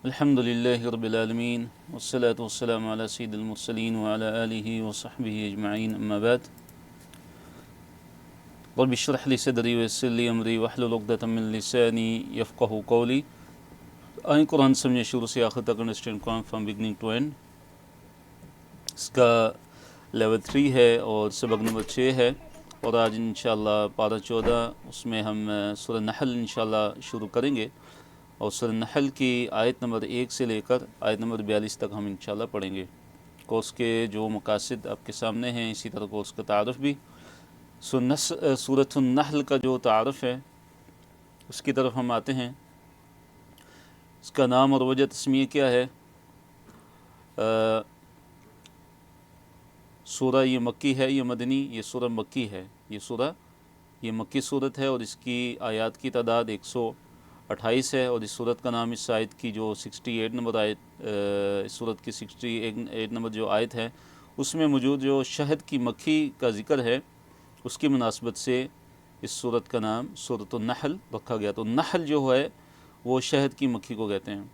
الحمد للہ رب العالمین والصلاة والسلام علی سید المرسلین وعلی آلہ وصحبہ اجمعین اما بعد رب اشرح لی صدری ویسر لی امری واحلل عقدۃ من لسانی یفقہوا قولی۔ آئیں قرآن سمجھیں شروع سے آخر تک، understand Quran from beginning to end. اس کا لیول 3 ہے اور سبق نمبر 6 ہے، اور آج انشاءاللہ پارہ 14 اس میں ہم سورہ نحل انشاءاللہ شروع کریں گے، اور سورہ نحل کی آیت نمبر 1 سے لے کر آیت نمبر 42 تک ہم انشاءاللہ پڑھیں گے۔ کورس کے جو مقاصد آپ کے سامنے ہیں، اسی طرح کورس کا تعارف بھی۔ سورۃ النحل کا جو تعارف ہے اس کی طرف ہم آتے ہیں۔ اس کا نام اور وجہ تسمیہ کیا ہے؟ سورہ یہ مکی ہے، یہ مدنی؟ یہ سورہ مکی ہے، یہ مکی صورت ہے، اور اس کی آیات کی تعداد 128 ہے، اور اس صورت کا نام اس آیت کی جو 68 نمبر آیت، اس صورت کی 68 نمبر جو آیت ہے، اس میں موجود جو شہد کی مکھی کا ذکر ہے، اس کی مناسبت سے اس صورت کا نام سورۃ النحل رکھا گیا۔ تو نحل جو ہے وہ شہد کی مکھی کو کہتے ہیں۔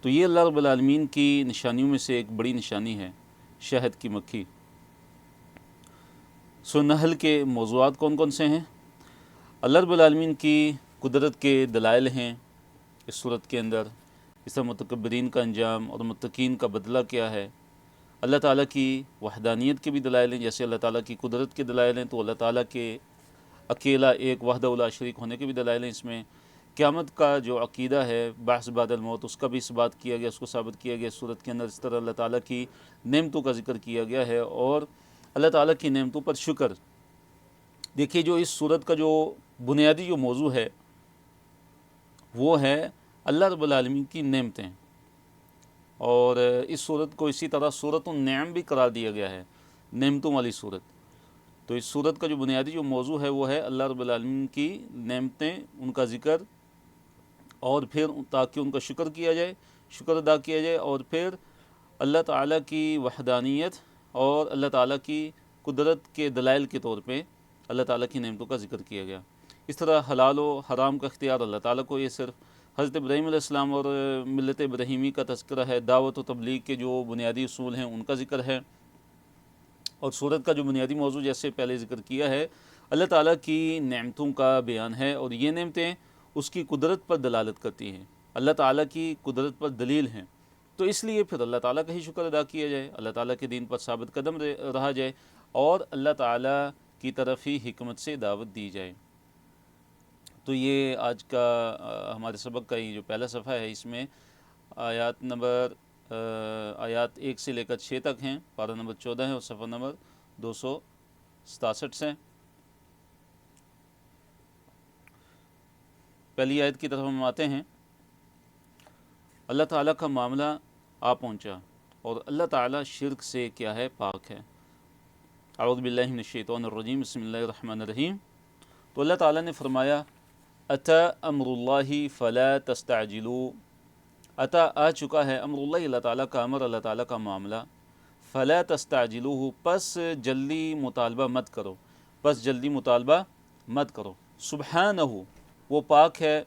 تو یہ اللہ رب العالمین کی نشانیوں میں سے ایک بڑی نشانی ہے، شہد کی مکھی۔ سورۃ نحل کے موضوعات کون کون سے ہیں؟ اللہ رب العالمین کی قدرت کے دلائل ہیں اس صورت کے اندر، اس طرح متکبرین کا انجام اور متقین کا بدلہ کیا ہے۔ اللہ تعالیٰ کی وحدانیت کے بھی دلائل ہیں، جیسے اللہ تعالیٰ کی قدرت کے دلائل ہیں، تو اللہ تعالیٰ کے اکیلا ایک وحدہ لا شریک ہونے کے بھی دلائل ہیں۔ اس میں قیامت کا جو عقیدہ ہے، بعث بعد الموت، اس کا بھی اس بات کیا گیا، اس کو ثابت کیا گیا اس صورت کے اندر۔ اس طرح اللہ تعالیٰ کی نعمتوں کا ذکر کیا گیا ہے، اور اللہ تعالیٰ کی نعمتوں پر شکر۔ دیکھیے، جو اس صورت کا جو بنیادی جو موضوع ہے وہ ہے اللہ رب العالمین کی نعمتیں، اور اس صورت کو اسی طرح سورۃ النعم بھی قرار دیا گیا ہے، نعمتوں والی صورت۔ تو اس صورت کا جو بنیادی جو موضوع ہے وہ ہے اللہ رب العالمین کی نعمتیں، ان کا ذکر، اور پھر تاکہ ان کا شکر کیا جائے، شکر ادا کیا جائے، اور پھر اللہ تعالیٰ کی وحدانیت اور اللہ تعالیٰ کی قدرت کے دلائل کے طور پہ اللہ تعالیٰ کی نعمتوں کا ذکر کیا گیا۔ اس طرح حلال و حرام کا اختیار اللہ تعالیٰ کو، یہ صرف حضرت ابراہیم علیہ السلام اور ملت ابراہیمی کا تذکرہ ہے۔ دعوت و تبلیغ کے جو بنیادی اصول ہیں ان کا ذکر ہے، اور صورت کا جو بنیادی موضوع جیسے پہلے ذکر کیا ہے، اللہ تعالیٰ کی نعمتوں کا بیان ہے، اور یہ نعمتیں اس کی قدرت پر دلالت کرتی ہیں، اللہ تعالیٰ کی قدرت پر دلیل ہیں۔ تو اس لیے پھر اللہ تعالیٰ کا ہی شکر ادا کیا جائے، اللہ تعالیٰ کے دین پر ثابت قدم رہا جائے، اور اللہ تعالیٰ کی طرف ہی حکمت سے دعوت دی جائے۔ تو یہ آج کا ہمارے سبق کا یہ جو پہلا صفحہ ہے، اس میں آیات 1 سے لے کر 6 تک ہیں، پارہ نمبر 14 ہے، اور صفحہ نمبر 267 سے۔ پہلی آیت کی طرف ہم آتے ہیں۔ اللہ تعالیٰ کا معاملہ آ پہنچا، اور اللہ تعالیٰ شرک سے کیا ہے؟ پاک ہے۔ اعوذ باللہ من الشیطان الرجیم، بسم اللہ الرحمن الرحیم۔ تو اللہ تعالیٰ نے فرمایا، اتا امر اللہ فلا تستعجلوا، اتا آ چکا ہے، امر اللہ، اللہ تعالیٰ کا امر، اللہ تعالیٰ کا معاملہ، فلا تستعجلوہ، پس جلدی مطالبہ مت کرو، سبحانہ، وہ پاک ہے،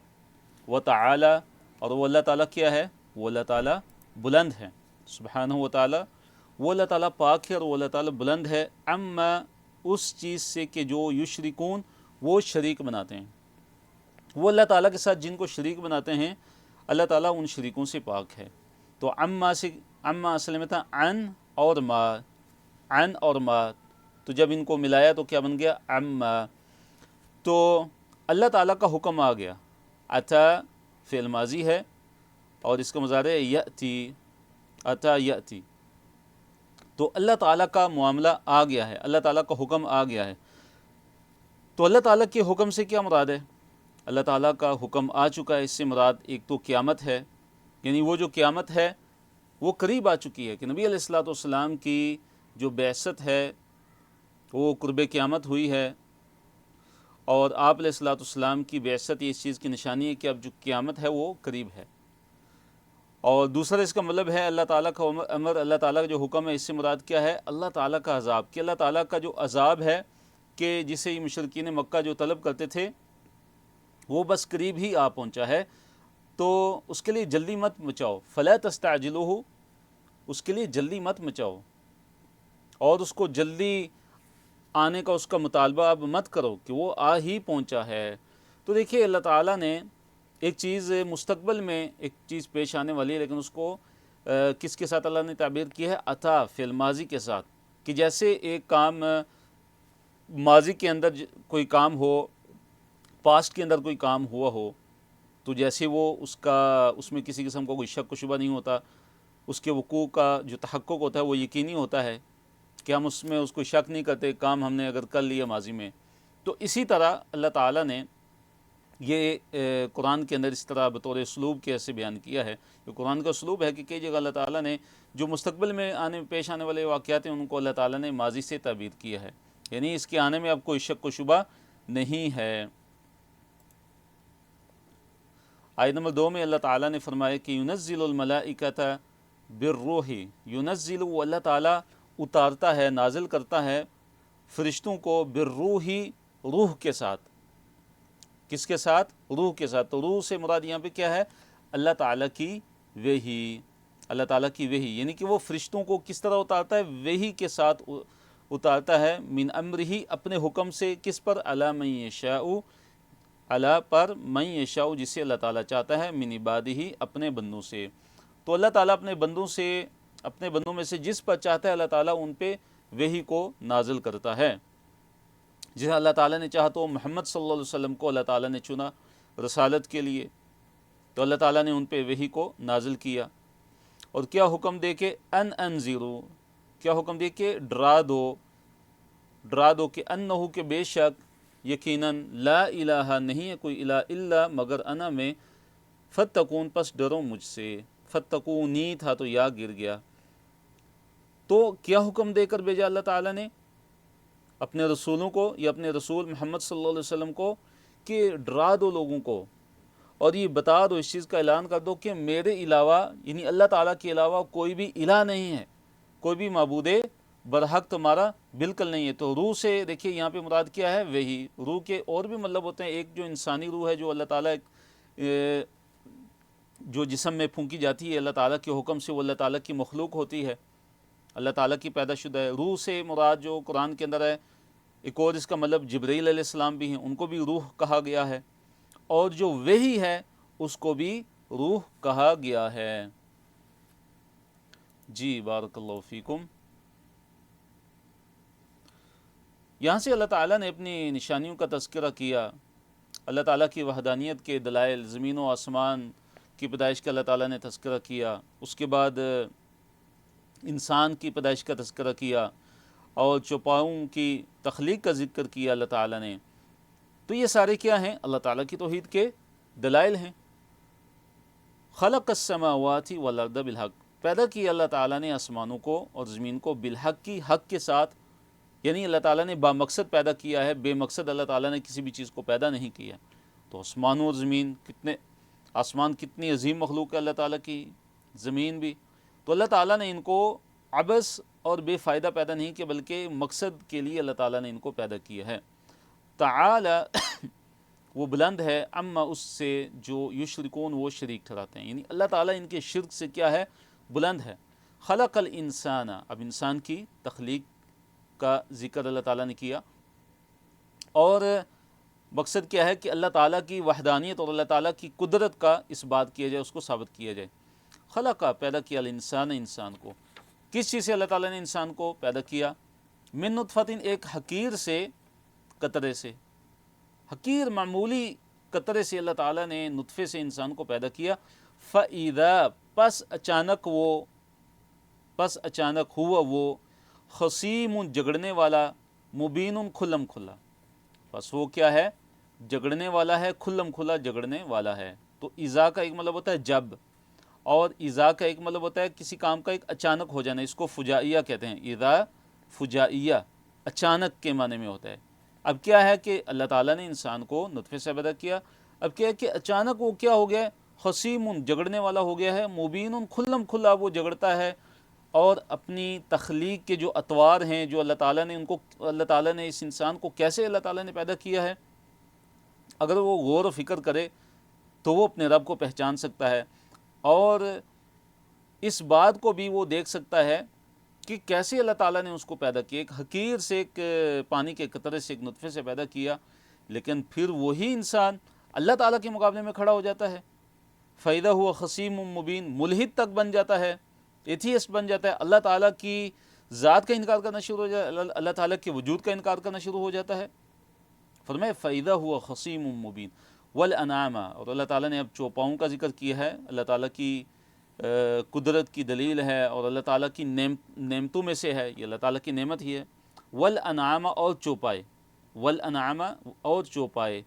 وتعالی، اور وہ اللہ تعالیٰ کیا ہے؟ وہ اللہ تعالیٰ بلند ہے، سبحانہ و تعالی، وہ اللہ تعالیٰ پاک ہے اور وہ اللہ تعالیٰ بلند ہے، اما، اس چیز سے کہ جو یشرکون، وہ شریک بناتے ہیں، وہ اللہ تعالیٰ کے ساتھ جن کو شریک بناتے ہیں، اللہ تعالیٰ ان شریکوں سے پاک ہے۔ تو اما اصل میں تھا ان اور ما، تو جب ان کو ملایا تو کیا بن گیا؟ اما۔ تو اللہ تعالیٰ کا حکم آ گیا، اتا فعل ماضی ہے، اور اس کا مضارع یأتی، اتا یأتی، تو اللہ تعالیٰ کا معاملہ آ گیا ہے، اللہ تعالیٰ کا حکم آ گیا ہے۔ تو اللہ تعالیٰ کے حکم سے کیا مراد ہے؟ اللہ تعالیٰ کا حکم آ چکا ہے، اس سے مراد ایک تو قیامت ہے، یعنی وہ جو قیامت ہے وہ قریب آ چکی ہے، کہ نبی علیہ الصلوۃ والسلام کی جو بعثت ہے وہ قرب قیامت ہوئی ہے، اور آپ علیہ الصلوۃ والسلام کی بعثت یہ اس چیز کی نشانی ہے کہ اب جو قیامت ہے وہ قریب ہے۔ اور دوسرا اس کا مطلب ہے اللہ تعالیٰ کا امر، اللہ تعالیٰ کا جو حکم ہے، اس سے مراد کیا ہے؟ اللہ تعالیٰ کا عذاب، کہ اللہ تعالیٰ کا جو عذاب ہے، کہ جسے یہ مشرکین مکہ جو طلب کرتے تھے، وہ بس قریب ہی آ پہنچا ہے۔ تو اس کے لیے جلدی مت مچاؤ، فلا تستعجلوہ، اس کے لیے جلدی مت مچاؤ، اور اس کو جلدی آنے کا اس کا مطالبہ اب مت کرو کہ وہ آ ہی پہنچا ہے۔ تو دیکھیے اللہ تعالیٰ نے ایک چیز مستقبل میں ایک چیز پیش آنے والی ہے، لیکن اس کو کس کے ساتھ اللہ نے تعبیر کی ہے؟ عطا فی الماضی کے ساتھ، کہ جیسے ایک کام ماضی کے اندر کوئی کام ہو، پاسٹ کے اندر کوئی کام ہوا ہو، تو جیسے وہ اس میں کسی قسم کا کوئی شک و شبہ نہیں ہوتا، اس کے وقوع کا جو تحقق ہوتا ہے وہ یقینی ہوتا ہے کہ ہم اس میں اس کو شک نہیں کرتے، کام ہم نے اگر کر لیا ماضی میں۔ تو اسی طرح اللہ تعالیٰ نے یہ قرآن کے اندر اس طرح بطور اسلوب کے ایسے بیان کیا ہے، کہ قرآن کا اسلوب ہے کہ کئی جگہ اللہ تعالیٰ نے جو مستقبل میں پیش آنے والے واقعات ہیں ان کو اللہ تعالیٰ نے ماضی سے تعبیر کیا ہے، یعنی اس کے آنے میں اب کوئی شک و شبہ نہیں ہے۔ آیت نمبر 2 میں اللہ تعالیٰ نے فرمایا کہ ینزل الملائکۃ بالروح، ینزل، وہ اللہ تعالیٰ اتارتا ہے، نازل کرتا ہے فرشتوں کو، بالروح، روح کے ساتھ۔ کس کے ساتھ؟ روح کے ساتھ۔ تو روح سے مراد یہاں پہ کیا ہے؟ اللہ تعالیٰ کی وحی، اللہ تعالیٰ کی وحی، یعنی کہ وہ فرشتوں کو کس طرح اتارتا ہے؟ وحی کے ساتھ اتارتا ہے، من امرہ، اپنے حکم سے، کس پر؟ علی من یشاء، اللہ پر، من یشاء، جسے اللہ تعالیٰ چاہتا ہے، من عبادہ، اپنے بندوں سے۔ تو اللہ تعالیٰ اپنے بندوں میں سے جس پر چاہتا ہے اللہ تعالیٰ ان پہ وحی کو نازل کرتا ہے۔ جسے اللہ تعالیٰ نے چاہا تو محمد صلی اللہ علیہ وسلم کو اللہ تعالیٰ نے چنا رسالت کے لیے، تو اللہ تعالیٰ نے ان پہ وحی کو نازل کیا، اور کیا حکم دے کے؟ انذروا، کیا حکم دے کے؟ ڈرا دو کہ انہو، کہ بے شک، یقیناً، لا الہ، نہیں ہے کوئی الہ، الا، مگر، انا، میں، فتقون، پس ڈرو مجھ سے، فتقونی تھا تو یا گر گیا۔ تو کیا حکم دے کر بھیجا اللہ تعالیٰ نے اپنے رسولوں کو، یا اپنے رسول محمد صلی اللہ علیہ وسلم کو، کہ ڈرا دو لوگوں کو، اور یہ بتا دو، اس چیز کا اعلان کر دو کہ میرے علاوہ، یعنی اللہ تعالیٰ کے علاوہ کوئی بھی الہ نہیں ہے، کوئی بھی معبود برحق تمہارا بالکل نہیں ہے۔ تو روح سے دیکھیے یہاں پہ مراد کیا ہے؟ وہی۔ روح کے اور بھی مطلب ہوتے ہیں، ایک جو انسانی روح ہے جو اللہ تعالیٰ جو جسم میں پھونکی جاتی ہے اللہ تعالیٰ کے حکم سے، وہ اللہ تعالیٰ کی مخلوق ہوتی ہے، اللہ تعالیٰ کی پیدا شدہ ہے۔ روح سے مراد جو قرآن کے اندر ہے، ایک اور اس کا مطلب جبرائیل علیہ السلام بھی ہیں، ان کو بھی روح کہا گیا ہے، اور جو وحی ہے اس کو بھی روح کہا گیا ہے۔ جی بارک اللہ فیکم۔ یہاں سے اللہ تعالیٰ نے اپنی نشانیوں کا تذکرہ کیا، اللہ تعالیٰ کی وحدانیت کے دلائل، زمین و آسمان کی پیدائش کا اللہ تعالیٰ نے تذکرہ کیا، اس کے بعد انسان کی پیدائش کا تذکرہ کیا، اور چوپاؤں کی تخلیق کا ذکر کیا اللہ تعالیٰ نے۔ تو یہ سارے کیا ہیں؟ اللہ تعالیٰ کی توحید کے دلائل ہیں۔ خلق السماوات والارض بالحق، پیدا کیا اللہ تعالیٰ نے آسمانوں کو اور زمین کو، بالحق، کی حق کے ساتھ، یعنی اللہ تعالیٰ نے بامقصد پیدا کیا ہے، بے مقصد اللہ تعالیٰ نے کسی بھی چیز کو پیدا نہیں کیا۔ تو آسمانوں اور زمین، آسمان کتنی عظیم مخلوق ہے اللہ تعالیٰ کی، زمین بھی، تو اللہ تعالیٰ نے ان کو عبث اور بے فائدہ پیدا نہیں کیا، بلکہ مقصد کے لیے اللہ تعالیٰ نے ان کو پیدا کیا ہے۔ تعالی، وہ بلند ہے، اما، اس سے، جو یشرکون، وہ شریک ٹھہراتے ہیں، یعنی اللہ تعالیٰ ان کے شرک سے کیا ہے؟ بلند ہے۔ خلق الانسان، اب انسان کی تخلیق کا ذکر اللہ تعالیٰ نے کیا، اور مقصد کیا ہے کہ اللہ تعالیٰ کی وحدانیت اور اللہ تعالیٰ کی قدرت کا اس بات کیا جائے، اس کو ثابت کیا جائے۔ خلق، پیدا کیا، الانسان، انسان کو، کس چیز سے اللہ تعالیٰ نے انسان کو پیدا کیا؟ من نطفۃ، ایک حقیر سے، قطرے سے، حقیر معمولی قطرے سے اللہ تعالیٰ نے نطفے سے انسان کو پیدا کیا۔ فَإِذَا، پس اچانک ہوا وہ، خصیم، جگڑنے والا، مبین، کھلم کھلا، بس وہ کیا ہے؟ جگڑنے والا ہے، کھلم کھلا جگڑنے والا ہے۔ تو اذا کا ایک مطلب ہوتا ہے جب، اور اذا کا ایک مطلب ہوتا ہے کسی کام کا ایک اچانک ہو جانا، اس کو فجائیہ کہتے ہیں، اذا فجائیہ، اچانک کے معنی میں ہوتا ہے۔ اب کیا ہے کہ اللہ تعالیٰ نے انسان کو نطفے سے پیدا کیا، اب کیا ہے کہ اچانک وہ کیا ہو گیا ہے؟ خصیم، جگڑنے والا ہو گیا ہے، مبین، کھلم کھلا وہ جگڑتا ہے، اور اپنی تخلیق کے جو اطوار ہیں جو اللہ تعالیٰ نے اللہ تعالیٰ نے اس انسان کو کیسے اللہ تعالیٰ نے پیدا کیا ہے، اگر وہ غور و فکر کرے تو وہ اپنے رب کو پہچان سکتا ہے، اور اس بات کو بھی وہ دیکھ سکتا ہے کہ کیسے اللہ تعالیٰ نے اس کو پیدا کیا، ایک حقیر سے، ایک پانی کے قطرے سے، ایک نطفے سے پیدا کیا، لیکن پھر وہی انسان اللہ تعالیٰ کے مقابلے میں کھڑا ہو جاتا ہے، فَإِذَا هُوَ خَصِيمٌ مُبِينٌ، ملحد تک بن جاتا ہے، ایتھیسٹ بن جاتا ہے، اللہ تعالیٰ کی ذات کا انکار کرنا شروع ہو جاتا ہے، اللہ تعالیٰ کے وجود کا انکار کرنا شروع ہو جاتا ہے۔ فرمائے فَإِذَا هُوَ خَصِيمٌ مُبِينٌ وَالْأَنْعَامَ، اور اللہ تعالیٰ نے اب چوپاؤں کا ذکر کیا ہے، اللہ تعالیٰ کی قدرت کی دلیل ہے اور اللہ تعالیٰ کی نعمتوں میں سے ہے، یہ اللہ تعالیٰ کی نعمت ہی ہے۔ وَالْأَنْعَامَ، اور چوپائے، وَالْأَنْعَامَ، اور چوپائے،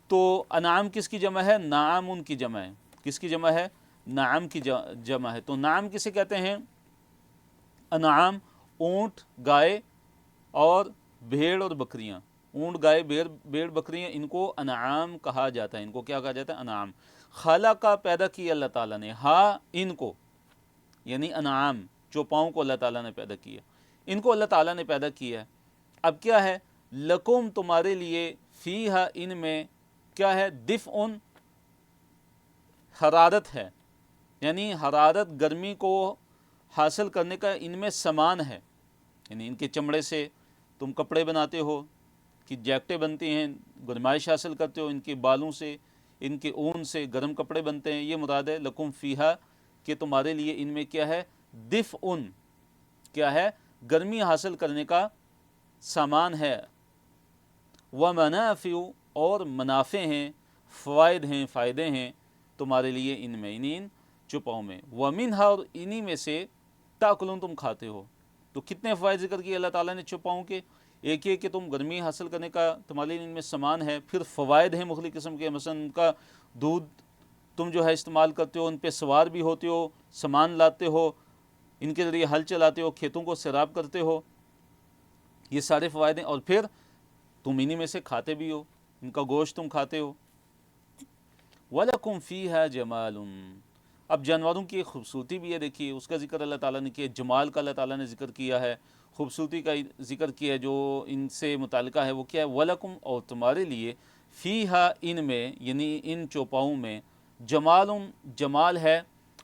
تو انعام کس کی جمع ہے؟ نعام کی جمع ہے۔ کس کی جمع ہے؟ نعام کی جمع ہے۔ تو نعام کسے کہتے ہیں؟ انعام اونٹ، گائے اور بھیڑ اور بکریاں، اونٹ، گائے، بھیڑ، بکریاں، ان کو انعام کہا جاتا ہے، ان کو کیا کہا جاتا ہے؟ انعام۔ خالق کا پیدا کیا اللہ تعالیٰ نے، ہاں ان کو، یعنی انعام، چوپاؤں کو اللہ تعالیٰ نے پیدا کیا، ان کو اللہ تعالیٰ نے پیدا کیا ہے۔ اب کیا ہے؟ لکم، تمہارے لیے، فیہا، ان میں کیا ہے؟ دفء، حرارت ہے، یعنی حرارت، گرمی کو حاصل کرنے کا ان میں سامان ہے، یعنی ان کے چمڑے سے تم کپڑے بناتے ہو، کہ جیکٹیں بنتی ہیں، گرمائش حاصل کرتے ہو، ان کے بالوں سے، ان کے اون سے گرم کپڑے بنتے ہیں، یہ مراد ہے لکم فیہا، کہ تمہارے لیے ان میں کیا ہے؟ دفء، کیا ہے؟ گرمی حاصل کرنے کا سامان ہے، ومنافع، اور منافع ہیں، فوائد ہیں، فائدے ہیں تمہارے لیے ان میں، ان چوپاؤں میں، ومنہا، اور انہی میں سے، تاکلون، تم کھاتے ہو۔ تو کتنے فوائد ذکر کیے اللہ تعالیٰ نے چوپاؤں کے؟ ایک یہ کہ تم گرمی حاصل کرنے کا تمہارے لیے ان میں سامان ہے، پھر فوائد ہیں مختلف قسم کے، مثلا ان کا دودھ تم جو ہے استعمال کرتے ہو، ان پہ سوار بھی ہوتے ہو، سامان لاتے ہو، ان کے ذریعے ہل چلاتے ہو، کھیتوں کو سیراب کرتے ہو، یہ سارے فوائد ہیں، اور پھر تم انہی میں سے کھاتے بھی ہو، ان کا گوشت تم کھاتے ہو۔ وَلَكُمْ فِيهَا جَمَالٌ، اب جانوروں کی ایک خوبصورتی بھی ہے، دیکھیے اس کا ذکر اللہ تعالیٰ نے کیا، جمال کا اللہ تعالیٰ نے ذکر کیا ہے، خوبصورتی کا ذکر کیا ہے جو ان سے متعلقہ ہے، وہ کیا ہے؟ وَلَكُمْ، اور تمہارے لیے، فیہا، ان میں، یعنی ان چوپاؤں میں، جمال، جمال ہے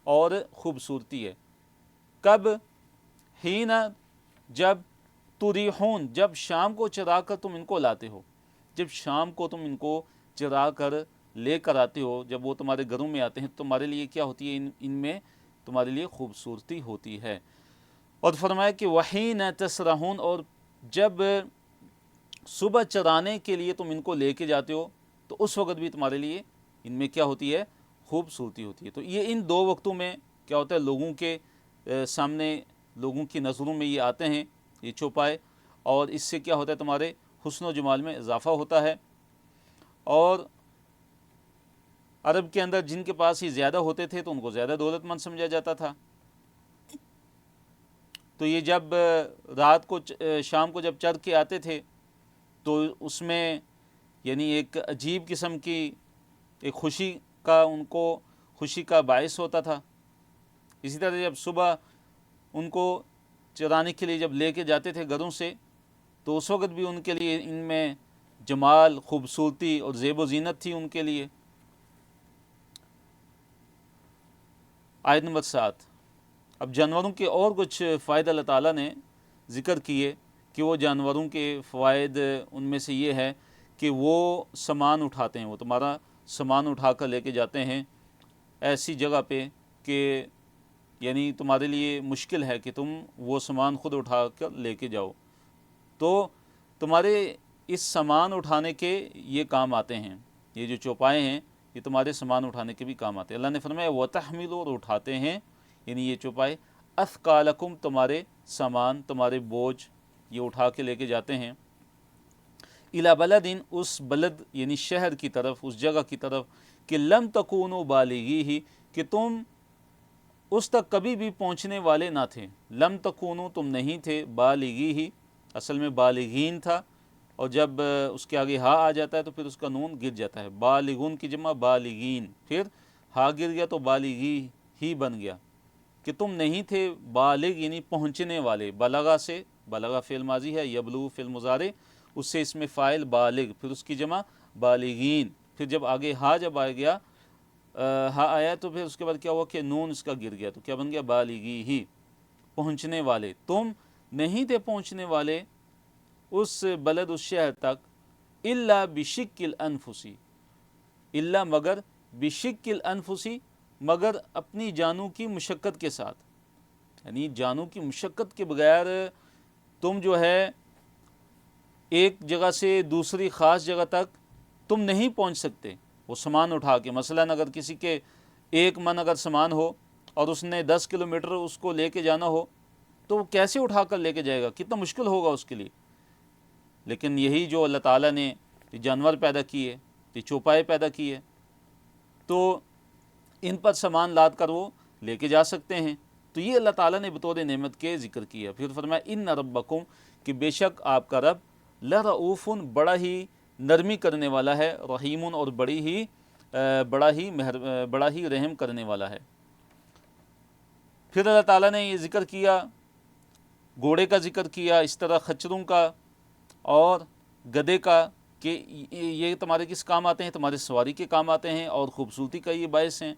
اور خوبصورتی ہے۔ کب؟ حین، جب، تریحون، جب شام کو چرا کر تم ان کو لاتے ہو، جب شام کو تم ان کو چرا کر لے کر آتے ہو، جب وہ تمہارے گھروں میں آتے ہیں، تمہارے لیے کیا ہوتی ہے؟ ان میں تمہارے لیے خوبصورتی ہوتی ہے۔ اور فرمایا کہ وحین تسرحون، اور جب صبح چرانے کے لیے تم ان کو لے کے جاتے ہو تو اس وقت بھی تمہارے لیے ان میں کیا ہوتی ہے؟ خوبصورتی ہوتی ہے۔ تو یہ ان دو وقتوں میں کیا ہوتا ہے؟ لوگوں کے سامنے، لوگوں کی نظروں میں یہ آتے ہیں، یہ چوپائے، اور اس سے کیا ہوتا ہے؟ تمہارے حسن و جمال میں اضافہ ہوتا ہے، اور عرب کے اندر جن کے پاس یہ زیادہ ہوتے تھے تو ان کو زیادہ دولت مند سمجھا جاتا تھا۔ تو یہ جب رات کو، شام کو جب چر کے آتے تھے تو اس میں یعنی ایک عجیب قسم کی ایک خوشی کا، ان کو خوشی کا باعث ہوتا تھا۔ اسی طرح جب صبح ان کو چرانے کے لیے جب لے کے جاتے تھے گھروں سے، تو اس وقت بھی ان کے لیے ان میں جمال، خوبصورتی اور زیب و زینت تھی ان کے لیے۔ آیت نمبر 7۔ اب جانوروں کے اور کچھ فائدہ اللہ تعالیٰ نے ذکر کیے کہ وہ جانوروں کے فوائد، ان میں سے یہ ہے کہ وہ سامان اٹھاتے ہیں، وہ تمہارا سامان اٹھا کر لے کے جاتے ہیں ایسی جگہ پہ کہ یعنی تمہارے لیے مشکل ہے کہ تم وہ سامان خود اٹھا کر لے کے جاؤ، تو تمہارے اس سامان اٹھانے کے یہ کام آتے ہیں، یہ جو چوپائے ہیں یہ تمہارے سامان اٹھانے کے بھی کام آتے ہیں۔ اللہ نے فرمایا وَتَحْمِلُ، اور اٹھاتے ہیں، یعنی یہ چوپائے، اثقالکم، تمہارے سامان، تمہارے بوجھ، یہ اٹھا کے لے کے جاتے ہیں، الی بلد، اس بلد یعنی شہر کی طرف، اس جگہ کی طرف، کہ لم تکونوا بالغیہ، کہ تم اس تک کبھی بھی پہنچنے والے نہ تھے، لم تکونوا، تم نہیں تھے، بالغیہ، اصل میں بالغین تھا، اور جب اس کے آگے ہا آ جاتا ہے تو پھر اس کا نون گر جاتا ہے، بالغون کی جمع بالغین، پھر ہا گر گیا تو بالغی ہی بن گیا، کہ تم نہیں تھے بالغ یعنی پہنچنے والے، بلغا سے، بلغا فعل ماضی ہے، یبلغ فعل مضارع، اس سے اس میں فاعل بالغ، پھر اس کی جمع بالغین، پھر جب آگے ہا جب آ گیا ہاں آیا تو پھر اس کے بعد کیا ہوا کہ نون اس کا گر گیا، تو کیا بن گیا بالغی ہی، پہنچنے والے، تم نہیں تھے پہنچنے والے اس بلد، اس شہر تک، الا بشق الانفسی، الا مگر، بشق الانفسی مگر اپنی جانوں کی مشقت کے ساتھ، یعنی جانوں کی مشقت کے بغیر تم جو ہے ایک جگہ سے دوسری خاص جگہ تک تم نہیں پہنچ سکتے وہ سامان اٹھا کے۔ مثلاً اگر کسی کے 1 من اگر سامان ہو اور اس نے 10 کلومیٹر اس کو لے کے جانا ہو تو وہ کیسے اٹھا کر لے کے جائے گا، کتنا مشکل ہوگا اس کے لیے۔ لیکن یہی جو اللہ تعالیٰ نے جانور پیدا کیے، یہ چوپائے پیدا کیے، تو ان پر سامان لاد کر وہ لے کے جا سکتے ہیں، تو یہ اللہ تعالیٰ نے بطور نعمت کے ذکر کیا۔ پھر فرمایا ان ربکم، کہ بے شک آپ کا رب، لرؤوف، بڑا ہی نرمی کرنے والا ہے، رحیم، اور بڑا ہی رحم کرنے والا ہے۔ پھر اللہ تعالیٰ نے یہ ذکر کیا، گھوڑے کا ذکر کیا، اس طرح خچروں کا اور گدھے کا، کہ یہ تمہارے کس کام آتے ہیں، تمہارے سواری کے کام آتے ہیں اور خوبصورتی کا یہ باعث ہیں۔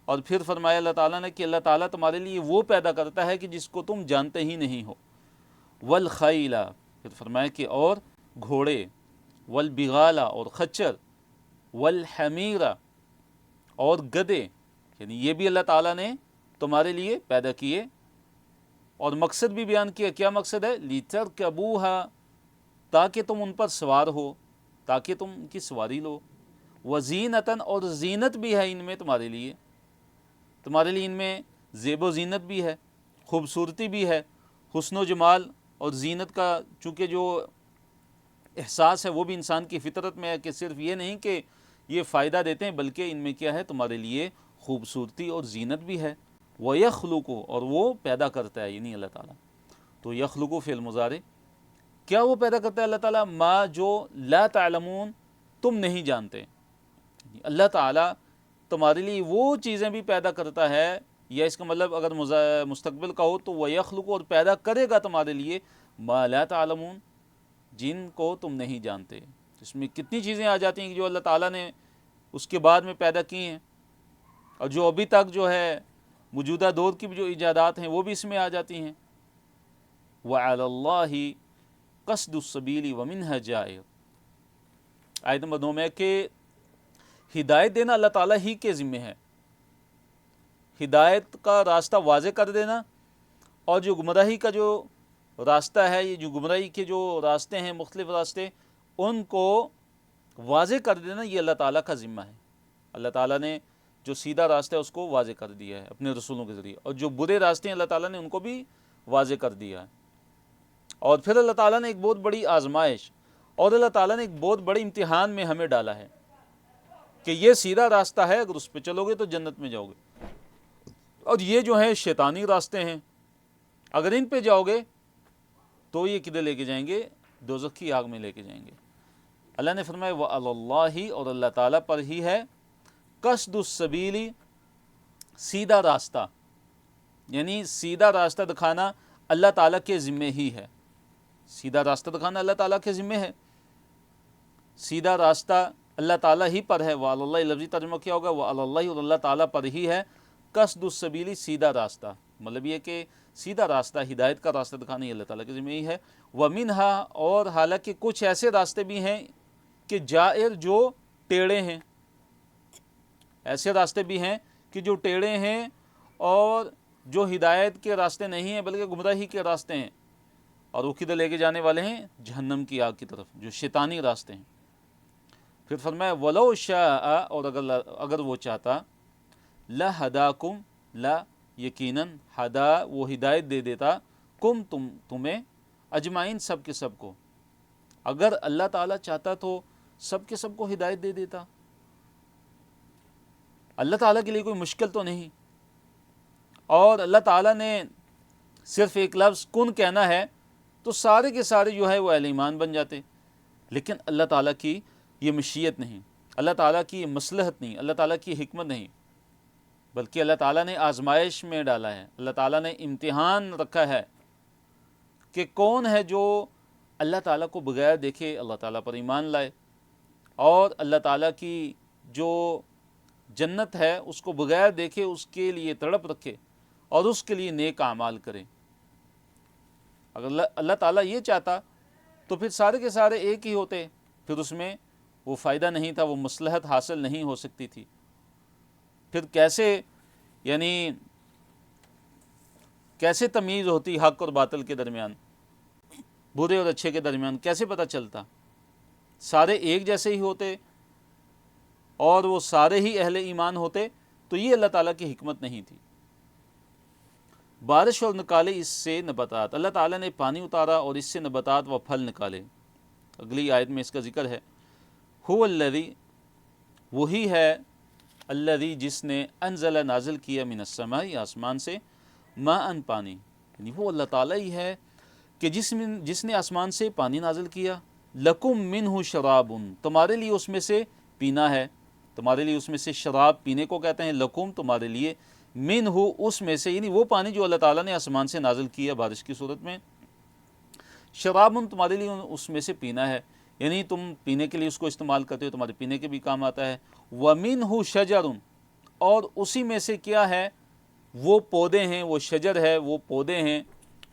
اور پھر فرمایا اللہ تعالیٰ نے کہ اللہ تعالیٰ تمہارے لیے وہ پیدا کرتا ہے کہ جس کو تم جانتے ہی نہیں ہو، والخیل، پھر فرمایا کہ اور گھوڑے، والبغال، اور خچر، والحمیر، اور گدھے، یعنی یہ بھی اللہ تعالیٰ نے تمہارے لیے پیدا کیے۔ اور مقصد بھی بیان کیا، کیا مقصد ہے، لِتَرْكَبُوهَا، تاکہ تم ان پر سوار ہو، تاکہ تم ان کی سواری لو، وَزِينَةً، اور زینت بھی ہے ان میں تمہارے لیے ان میں زیب و زینت بھی ہے، خوبصورتی بھی ہے، حسن و جمال اور زینت کا چونکہ جو احساس ہے وہ بھی انسان کی فطرت میں ہے، کہ صرف یہ نہیں کہ یہ فائدہ دیتے ہیں، بلکہ ان میں کیا ہے، تمہارے لیے خوبصورتی اور زینت بھی ہے۔ وَيَخْلُقُ، اور وہ پیدا کرتا ہے، یعنی اللہ تعالیٰ۔ تو یخلقو فعل مضارع، کیا وہ پیدا کرتا ہے اللہ تعالیٰ، ما، جو، لا تعلمون، تم نہیں جانتے۔ اللہ تعالیٰ تمہارے لیے وہ چیزیں بھی پیدا کرتا ہے، یا اس کا مطلب اگر مستقبل کا ہو تو وہ یخلق، اور پیدا کرے گا تمہارے لیے، ما لا تعلمون، جن کو تم نہیں جانتے۔ اس میں کتنی چیزیں آ جاتی ہیں کہ جو اللہ تعالیٰ نے اس کے بعد میں پیدا کی ہیں، اور جو ابھی تک جو ہے موجودہ دور کی جو ایجادات ہیں وہ بھی اس میں آ جاتی ہیں۔ وَعَلَى اللَّهِ قَصْدُ السَّبِيلِ وَمِنْهَا جَائِرٌ، آیت نمبر 9 میں کہ ہدایت دینا اللہ تعالیٰ ہی کے ذمہ ہے، ہدایت کا راستہ واضح کر دینا، اور جو گمراہی کا جو راستہ ہے، یہ جو گمراہی کے جو راستے ہیں، مختلف راستے، ان کو واضح کر دینا، یہ اللہ تعالیٰ کا ذمہ ہے۔ اللہ تعالیٰ نے جو سیدھا راستہ ہے اس کو واضح کر دیا ہے اپنے رسولوں کے ذریعے، اور جو برے راستے ہیں اللہ تعالیٰ نے ان کو بھی واضح کر دیا ہے۔ اور پھر اللہ تعالیٰ نے ایک بہت بڑی آزمائش اور اللہ تعالیٰ نے ایک بہت بڑی امتحان میں ہمیں ڈالا ہے کہ یہ سیدھا راستہ ہے، اگر اس پہ چلو گے تو جنت میں جاؤ گے، اور یہ جو ہیں شیطانی راستے ہیں، اگر ان پہ جاؤ گے تو یہ کدھر لے کے جائیں گے، دوزخ کی آگ میں لے کے جائیں گے۔ اللہ نے فرمایا وَعَلَى اللَّهِ، اور اللہ تعالیٰ پر ہی ہے، قصد السبیلی، سیدھا راستہ، یعنی سیدھا راستہ دکھانا اللہ تعالیٰ کے ذمہ ہی ہے، سیدھا راستہ دکھانا اللہ تعالیٰ کے ذمہ ہے، سیدھا راستہ اللہ تعالیٰ ہی پر ہے۔ وَعَلَى اللَّهِ لفظی ترجمہ کیا ہوگا، وَعَلَى اللَّهِ، اور اللہ تعالیٰ پر ہی ہے، قصد السبیلی، سیدھا راستہ، مطلب یہ کہ سیدھا راستہ، ہدایت کا راستہ دکھانا یہ اللہ تعالیٰ کے ذمہ ہی ہے۔ وَمِنْهَا، اور حالانکہ کچھ ایسے راستے بھی ہیں کہ جائر، جو ٹیڑھے ہیں، ایسے راستے بھی ہیں کہ جو ٹیڑھے ہیں اور جو ہدایت کے راستے نہیں ہیں بلکہ گمراہی کے راستے ہیں، اور وہ کدھر لے کے جانے والے ہیں، جہنم کی آگ کی طرف، جو شیطانی راستے ہیں۔ پھر فرمایا وَلَوْ شَاءَ، اور اگر وہ چاہتا، لَهَدَاكُمْ، لا، یقیناً، ہدا، وہ ہدایت دے دیتا، تمہیں، اجمعین، سب کے سب کو، اگر اللہ تعالیٰ چاہتا تو سب کے سب کو ہدایت دے دیتا۔ اللہ تعالیٰ کے لیے کوئی مشکل تو نہیں، اور اللہ تعالیٰ نے صرف ایک لفظ کن کہنا ہے تو سارے کے سارے جو ہے وہ اہل ایمان بن جاتے، لیکن اللہ تعالیٰ کی یہ مشیت نہیں، اللہ تعالیٰ کی یہ مصلحت نہیں، اللہ تعالیٰ کی حکمت نہیں، بلکہ اللہ تعالیٰ نے آزمائش میں ڈالا ہے، اللہ تعالیٰ نے امتحان رکھا ہے کہ کون ہے جو اللہ تعالیٰ کو بغیر دیکھے اللہ تعالیٰ پر ایمان لائے، اور اللہ تعالیٰ کی جو جنت ہے اس کو بغیر دیکھے اس کے لیے تڑپ رکھے اور اس کے لیے نیک اعمال کرے۔ اگر اللہ تعالیٰ یہ چاہتا تو پھر سارے کے سارے ایک ہی ہوتے، پھر اس میں وہ فائدہ نہیں تھا، وہ مصلحت حاصل نہیں ہو سکتی تھی۔ پھر کیسے تمیز ہوتی حق اور باطل کے درمیان، برے اور اچھے کے درمیان، کیسے پتہ چلتا؟ سارے ایک جیسے ہی ہوتے اور وہ سارے ہی اہل ایمان ہوتے تو یہ اللہ تعالیٰ کی حکمت نہیں تھی۔ بارش اور نکالے اس سے نباتات، اللہ تعالیٰ نے پانی اتارا اور اس سے نباتات و پھل نکالے۔ اگلی آیت میں اس کا ذکر ہے، هو الذی، وہی ہے، الذی جس نے، انزل نازل کیا، من السماء آسمان سے، ماء پانی، یعنی وہ اللہ تعالیٰ ہی ہے کہ جس نے آسمان سے پانی نازل کیا، لکم منہ شراب، تمہارے لیے اس میں سے پینا ہے، تمہارے لیے اس میں سے شراب پینے کو کہتے ہیں، لکم تمہارے لیے، منہ اس میں سے، یعنی وہ پانی جو اللہ تعالیٰ نے آسمان سے نازل کیا بارش کی صورت میں، شراب تمہارے لیے اس میں سے پینا ہے، یعنی تم پینے کے لیے اس کو استعمال کرتے ہو، تمہارے پینے کے بھی کام آتا ہے۔ وَمِنْهُ شَجَرٌ، اور اسی میں سے کیا ہے، وہ پودے ہیں، وہ شجر ہے، وہ پودے ہیں،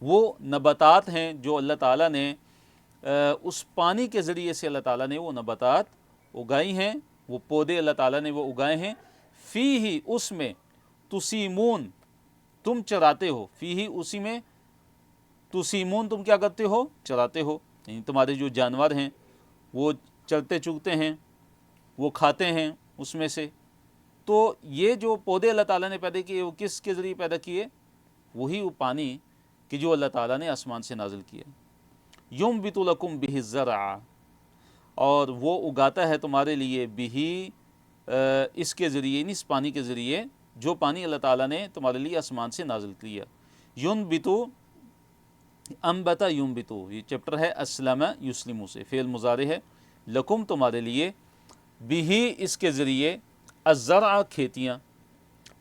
وہ نباتات ہیں جو اللہ تعالیٰ نے اس پانی کے ذریعے سے اللہ تعالیٰ نے وہ نباتات اگائی ہیں، وہ پودے اللہ تعالیٰ نے وہ اگائے ہیں، فیہ اس میں، تسیمون تم چراتے ہو، فیہ اسی میں، تسیمون تم کیا کرتے ہو، چراتے ہو، یعنی تمہارے جو جانور ہیں وہ چرتے چگتے ہیں، وہ کھاتے ہیں اس میں سے۔ تو یہ جو پودے اللہ تعالیٰ نے پیدا کیے وہ کس کے ذریعے پیدا کیے؟ وہی وہ پانی کہ جو اللہ تعالیٰ نے آسمان سے نازل کیا۔ یُنبِتُ لَکُم بِہِ الزَّرْعَ، اور وہ اگاتا ہے تمہارے لیے، بِہِ اس کے ذریعے، یعنی اس پانی کے ذریعے، جو پانی اللہ تعالیٰ نے تمہارے لیے آسمان سے نازل کیا۔ یُنبِتُ، انبتا ینبتو، یہ چیپٹر ہے اسلم یسلمو سے، فعل مضارع ہے، لکم تمہارے لیے، بھی اس کے ذریعے، الزرع کھیتیاں،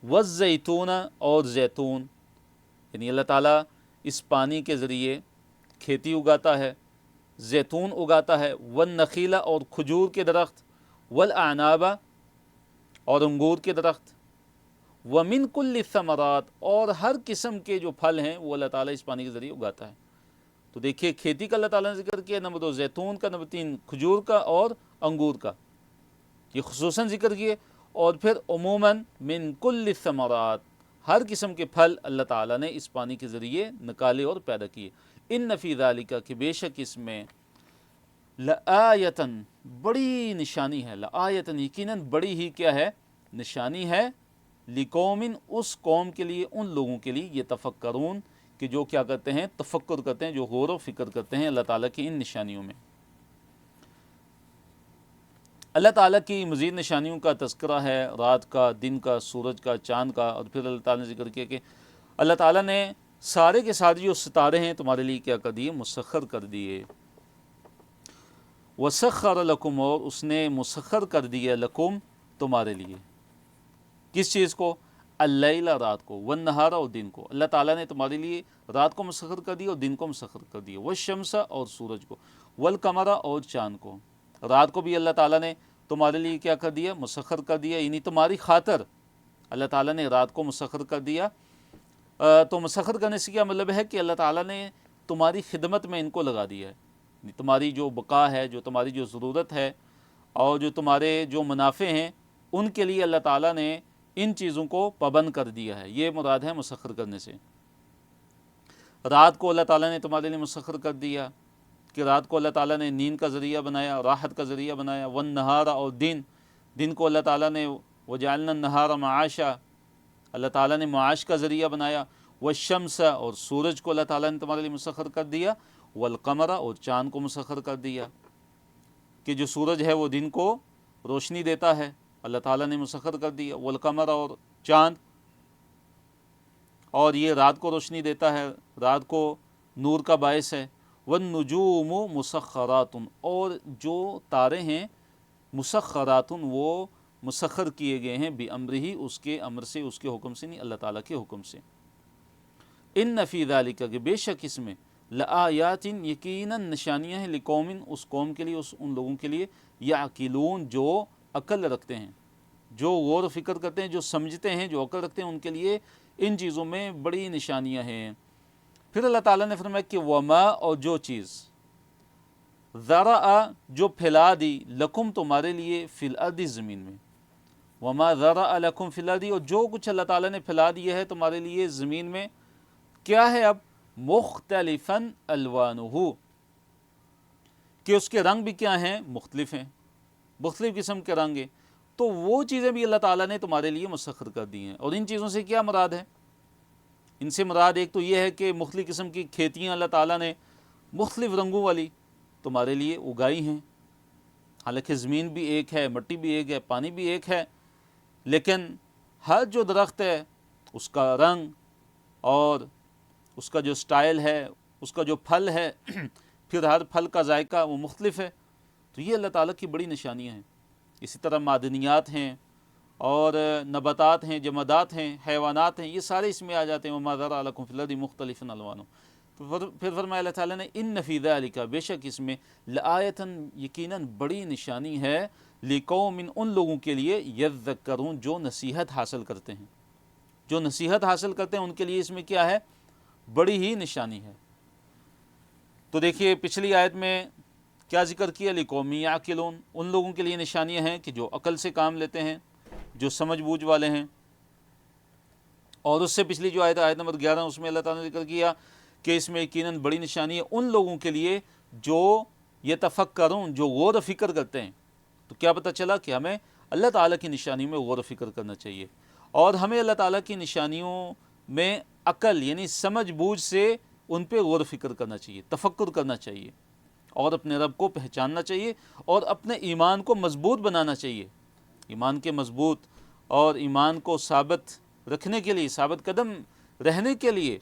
والزیتون اور زیتون، یعنی اللہ تعالیٰ اس پانی کے ذریعے کھیتی اگاتا ہے، زیتون اگاتا ہے، والنخیل اور کھجور کے درخت، والاعناب اور انگور کے درخت، وَمِن كُلِّ الثَّمَرَاتِ اور ہر قسم کے جو پھل ہیں وہ اللہ تعالیٰ اس پانی کے ذریعے اگاتا ہے۔ تو دیکھیے کھیتی کا اللہ تعالیٰ نے ذکر کیا، نمبر 2 زیتون کا، نمبر 3 کھجور کا اور انگور کا، یہ خصوصاً ذکر کیے، اور پھر عموماً من كُلِّ الثَّمَرَاتِ ہر قسم کے پھل اللہ تعالیٰ نے اس پانی کے ذریعے نکالے اور پیدا کیے۔ ان فی ذالک، کہ بے شک اس میں، لآیتن بڑی نشانی ہے، لآیتن یقیناً بڑی ہی کیا ہے، نشانی ہے، لقومن اس قوم کے لیے، ان لوگوں کے لیے، یتفکرون کہ جو کیا کرتے ہیں، تفکر کرتے ہیں، جو غور و فکر کرتے ہیں اللہ تعالیٰ کی ان نشانیوں میں۔ اللہ تعالیٰ کی مزید نشانیوں کا تذکرہ ہے، رات کا، دن کا، سورج کا، چاند کا، اور پھر اللہ تعالیٰ نے ذکر کیا کہ اللہ تعالیٰ نے سارے کے سارے جو ستارے ہیں تمہارے لیے کیا کر دیے، مسخر کر دیے۔ وسخر لکم، اور اس نے مسخر کر دیا، لکم تمہارے لیے، کس چیز کو؟ اللیل رات کو، والنہار اور دن کو، اللہ تعالیٰ نے تمہارے لیے رات کو مسخر کر دیا اور دن کو مسخر کر دیا، والشمس اور سورج کو، والقمر اور چاند کو، رات کو بھی اللہ تعالیٰ نے تمہارے لیے کیا کر دیا، مسخر کر دیا، یعنی تمہاری خاطر اللہ تعالیٰ نے رات کو مسخر کر دیا۔ تو مسخر کرنے سے کیا مطلب ہے کہ اللہ تعالیٰ نے تمہاری خدمت میں ان کو لگا دیا ہے، تمہاری جو بقا ہے، جو تمہاری جو ضرورت ہے، اور جو تمہارے جو منافع ہیں، ان کے لیے اللہ تعالیٰ نے ان چیزوں کو پابند کر دیا ہے، یہ مراد ہے مسخر کرنے سے۔ رات کو اللہ تعالیٰ نے تمہارے لیے مسخر کر دیا کہ رات کو اللہ تعالیٰ نے نیند کا ذریعہ بنایا، راحت کا ذریعہ بنایا، والنہار اور دن کو اللہ تعالیٰ نے وجعلنا النہار معاشا، اللہ تعالیٰ نے معاش کا ذریعہ بنایا، والشمس اور سورج کو اللہ تعالیٰ نے تمہارے لیے مسخر کر دیا، والقمر اور چاند کو مسخر کر دیا کہ جو سورج ہے وہ دن کو روشنی دیتا ہے، اللہ تعالیٰ نے مسخر کر دیا، والقمر اور چاند، اور یہ رات کو روشنی دیتا ہے، رات کو نور کا باعث ہے، والنجوم مسخرات، اور جو تارے ہیں مسخرات وہ مسخر کیے گئے ہیں، بامرہ اس کے امر سے، اس کے حکم سے، نہیں اللہ تعالیٰ کے حکم سے۔ ان فی ذالک، کہ بے شک اس میں، لآیات یقیناً نشانیاں ہیں، لقوم اس قوم کے لیے، ان لوگوں کے لیے، یعقلون جو عقل رکھتے ہیں۔ جو غور و فکر کرتے ہیں، جو سمجھتے ہیں، جو عقل رکھتے ہیں، ان کے لیے ان چیزوں میں بڑی نشانیاں ہیں۔ پھر اللہ تعالیٰ نے فرمایا کہ وما، اور جو چیز ذرا، جو پھیلا دی، لکم تمہارے لیے، فی الارض زمین میں، وما ذرا لکم فی الارض، اور جو کچھ اللہ تعالیٰ نے پھیلا دیا ہے تمہارے لیے زمین میں، کیا ہے اب مختلفاً الوانہ، کہ اس کے رنگ بھی کیا ہیں، مختلف ہیں، مختلف قسم کے رنگ ہیں۔ تو وہ چیزیں بھی اللہ تعالیٰ نے تمہارے لیے مسخر کر دی ہیں۔ اور ان چیزوں سے کیا مراد ہے؟ ان سے مراد ایک تو یہ ہے کہ مختلف قسم کی کھیتیاں اللہ تعالیٰ نے مختلف رنگوں والی تمہارے لیے اگائی ہیں۔ حالانکہ زمین بھی ایک ہے، مٹی بھی ایک ہے، پانی بھی ایک ہے، لیکن ہر جو درخت ہے اس کا رنگ اور اس کا جو سٹائل ہے، اس کا جو پھل ہے پھر ہر پھل کا ذائقہ وہ مختلف ہے۔ تو یہ اللہ تعالیٰ کی بڑی نشانیاں ہیں۔ اسی طرح معدنیات ہیں اور نباتات ہیں، جمادات ہیں، حیوانات ہیں، یہ سارے اس میں آ جاتے ہیں۔ وما ذرأ لکم فی الارض مختلفا الوانہ۔ پھر فرمایا اللہ تعالیٰ نے ان فی ذلک، بے شک اس میں، لآیۃ، یقیناً بڑی نشانی ہے، لقوم، ان لوگوں کے لیے، یذکرون، جو نصیحت حاصل کرتے ہیں، جو نصیحت حاصل کرتے ہیں ان کے لیے اس میں کیا ہے، بڑی ہی نشانی ہے۔ تو دیکھیے پچھلی آیت میں کیا ذکر کیا، لقوم یعقلون، ان لوگوں کے لیے نشانیاں ہیں کہ جو عقل سے کام لیتے ہیں، جو سمجھ بوجھ والے ہیں۔ اور اس سے پچھلی جو آیت نمبر 11، اس میں اللہ تعالیٰ نے ذکر کیا کہ اس میں یقیناً بڑی نشانی ہے ان لوگوں کے لیے جو یتفکرون، جو غور و فکر کرتے ہیں۔ تو کیا پتہ چلا کہ ہمیں اللہ تعالیٰ کی نشانیوں میں غور و فکر کرنا چاہیے، اور ہمیں اللہ تعالیٰ کی نشانیوں میں عقل یعنی سمجھ بوجھ سے ان پہ غور و فکر کرنا چاہیے، تفکر کرنا چاہیے، اور اپنے رب کو پہچاننا چاہیے، اور اپنے ایمان کو مضبوط بنانا چاہیے۔ ایمان کے مضبوط اور ایمان کو ثابت رکھنے کے لیے، ثابت قدم رہنے کے لیے،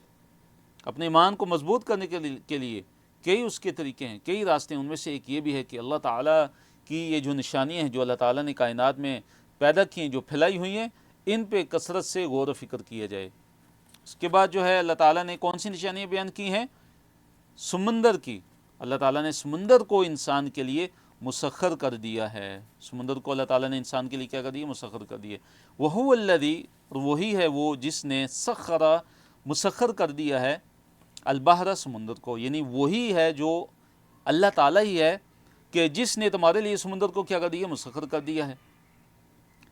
اپنے ایمان کو مضبوط کرنے کے لیے کئی اس کے طریقے ہیں، کئی راستے ہیں۔ ان میں سے ایک یہ بھی ہے کہ اللہ تعالیٰ کی یہ جو نشانیاں ہیں جو اللہ تعالیٰ نے کائنات میں پیدا کی ہیں، جو پھیلائی ہوئی ہیں، ان پہ کثرت سے غور و فکر کیا جائے۔ اس کے بعد جو ہے اللہ تعالیٰ نے کون سی نشانیاں بیان کی ہیں؟ سمندر کی۔ اللہ تعالیٰ نے سمندر کو انسان کے لیے مسخر کر دیا ہے، سمندر کو اللہ تعالیٰ نے انسان کے لیے کیا کر دیا؟ مسخر کر دیا۔ وَهُوَ الَّذِي، اور وہی ہے وہ جس نے مسخر کر دیا ہے، البحر، سمندر کو، یعنی وہی ہے جو اللہ تعالیٰ ہی ہے کہ جس نے تمہارے لیے سمندر کو کیا کر دیا؟ مسخر کر دیا ہے۔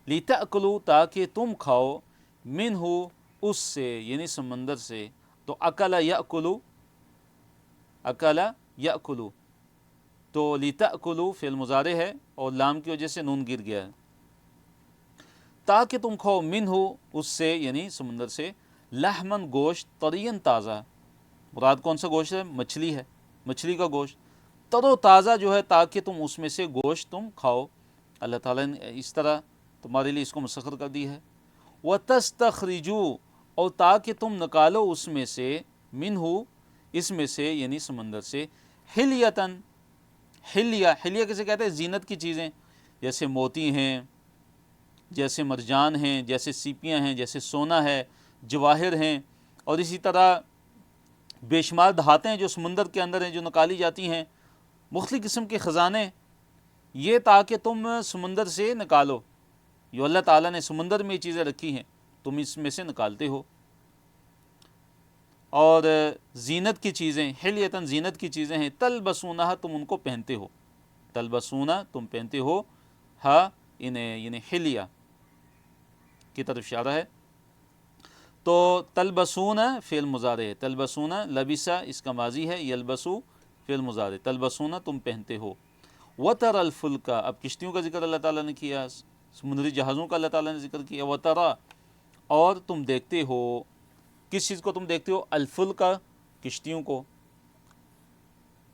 لِتَأْكُلُوا، تاکہ تم کھاؤ، مِنْهُ، اس سے، یعنی سمندر سے۔ تو اکل یأکلوا، اکل یأکلوا، تو لِتَأْكُلُوا فعل مضارع ہے اور لام کی وجہ سے نون گر گیا ہے۔ تاکہ تم کھاؤ، منہ، اس سے، یعنی سمندر سے، لحمن، گوشت، طرین، تازہ۔ مراد کون سا گوشت ہے؟ مچھلی ہے، مچھلی کا گوشت تر و تازہ جو ہے، تاکہ تم اس میں سے گوشت تم کھاؤ۔ اللہ تعالیٰ نے اس طرح تمہارے لیے اس کو مسخر کر دی ہے۔ وَتَسْتَخْرِجُوا، اور تاکہ تم نکالو اس میں سے، منہ، اس میں سے، یعنی سمندر سے، حلیتاً، حلیہ کسے کہتے ہیں؟ زینت کی چیزیں، جیسے موتی ہیں، جیسے مرجان ہیں، جیسے سیپیاں ہیں، جیسے سونا ہے، جواہر ہیں، اور اسی طرح بے شمار دھاتیں جو سمندر کے اندر ہیں، جو نکالی جاتی ہیں، مختلف قسم کے خزانے، یہ تاکہ تم سمندر سے نکالو۔ جو اللہ تعالیٰ نے سمندر میں یہ چیزیں رکھی ہیں، تم اس میں سے نکالتے ہو۔ اور زینت کی چیزیں، حلیتاً، زینت کی چیزیں ہیں، تلبسونہا، تم ان کو پہنتے ہو، تلبسونہ، تم پہنتے ہو، ہاں انہیں، یعنی حلیہ کی طرف اشارہ ہے۔ تو تلبسون فعل مضارع ہے، تلبسون، لبسا اس کا ماضی ہے، یلبسو فعل مضارع، تلبسون تم پہنتے ہو۔ وَتَرَى الْفُلْكَ، اب کشتیوں کا ذکر اللہ تعالیٰ نے کیا، سمندری جہازوں کا اللہ تعالیٰ نے ذکر کیا۔ وَتَرَى، اور تم دیکھتے ہو، کس چیز کو تم دیکھتے ہو؟ الفلک، کشتیوں کو،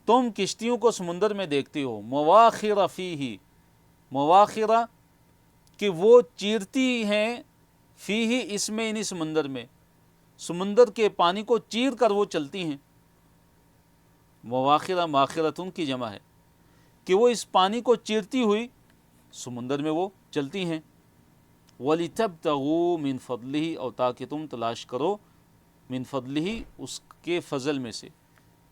تم کشتیوں کو سمندر میں دیکھتے ہو۔ مواخر فیہ، مواخر، کہ وہ چیرتی ہیں، فیہ، اس میں، یعنی سمندر میں، سمندر کے پانی کو چیر کر وہ چلتی ہیں۔ مواخر، ماخرتن کی جمع ہے کہ وہ اس پانی کو چیرتی ہوئی سمندر میں وہ چلتی ہیں۔ وَلِتَبْتَغُوا مِنْ فَضْلِهِ، اور تاکہ تم تلاش کرو، من فضلہ، اس کے فضل میں سے،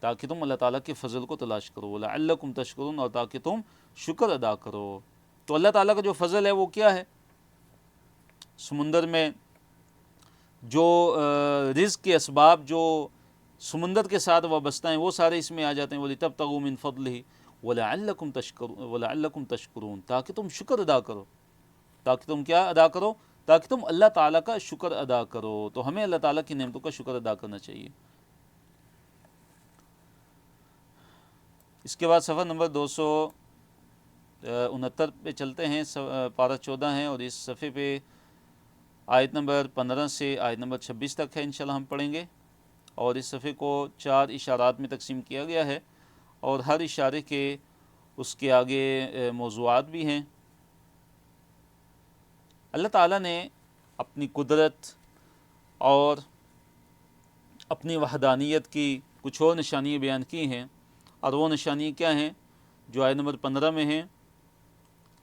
تاکہ تم اللہ تعالیٰ کے فضل کو تلاش کرو۔ وَلَعَلَّكُمْ تَشْكُرُونَ، اور تاکہ تم شکر ادا کرو۔ تو اللہ تعالیٰ کا جو فضل ہے وہ کیا ہے؟ سمندر میں جو رزق کے اسباب جو سمندر کے ساتھ وابستہ ہیں وہ سارے اس میں آ جاتے ہیں. وَلِتَبْتَغُوا مِنْ فَضْلِهِ وَلَعَلَّكُمْ تَشْكُرُونَ تاکہ تم شکر ادا کرو. تاکہ تم کیا ادا کرو؟ تاکہ تم اللہ تعالیٰ کا شکر ادا کرو. تو ہمیں اللہ تعالیٰ کی نعمتوں کا شکر ادا کرنا چاہیے. اس کے بعد صفحہ نمبر 269 پہ چلتے ہیں. پارہ 14 ہیں اور اس صفحے پہ آیت نمبر 15 سے آیت نمبر 26 تک ہے. انشاءاللہ ہم پڑھیں گے. اور اس صفحے کو 4 اشارات میں تقسیم کیا گیا ہے اور ہر اشارے کے اس کے آگے موضوعات بھی ہیں. اللہ تعالیٰ نے اپنی قدرت اور اپنی وحدانیت کی کچھ اور نشانیاں بیان کی ہیں. اور وہ نشانیاں کیا ہیں؟ جو آیت نمبر 15 میں ہیں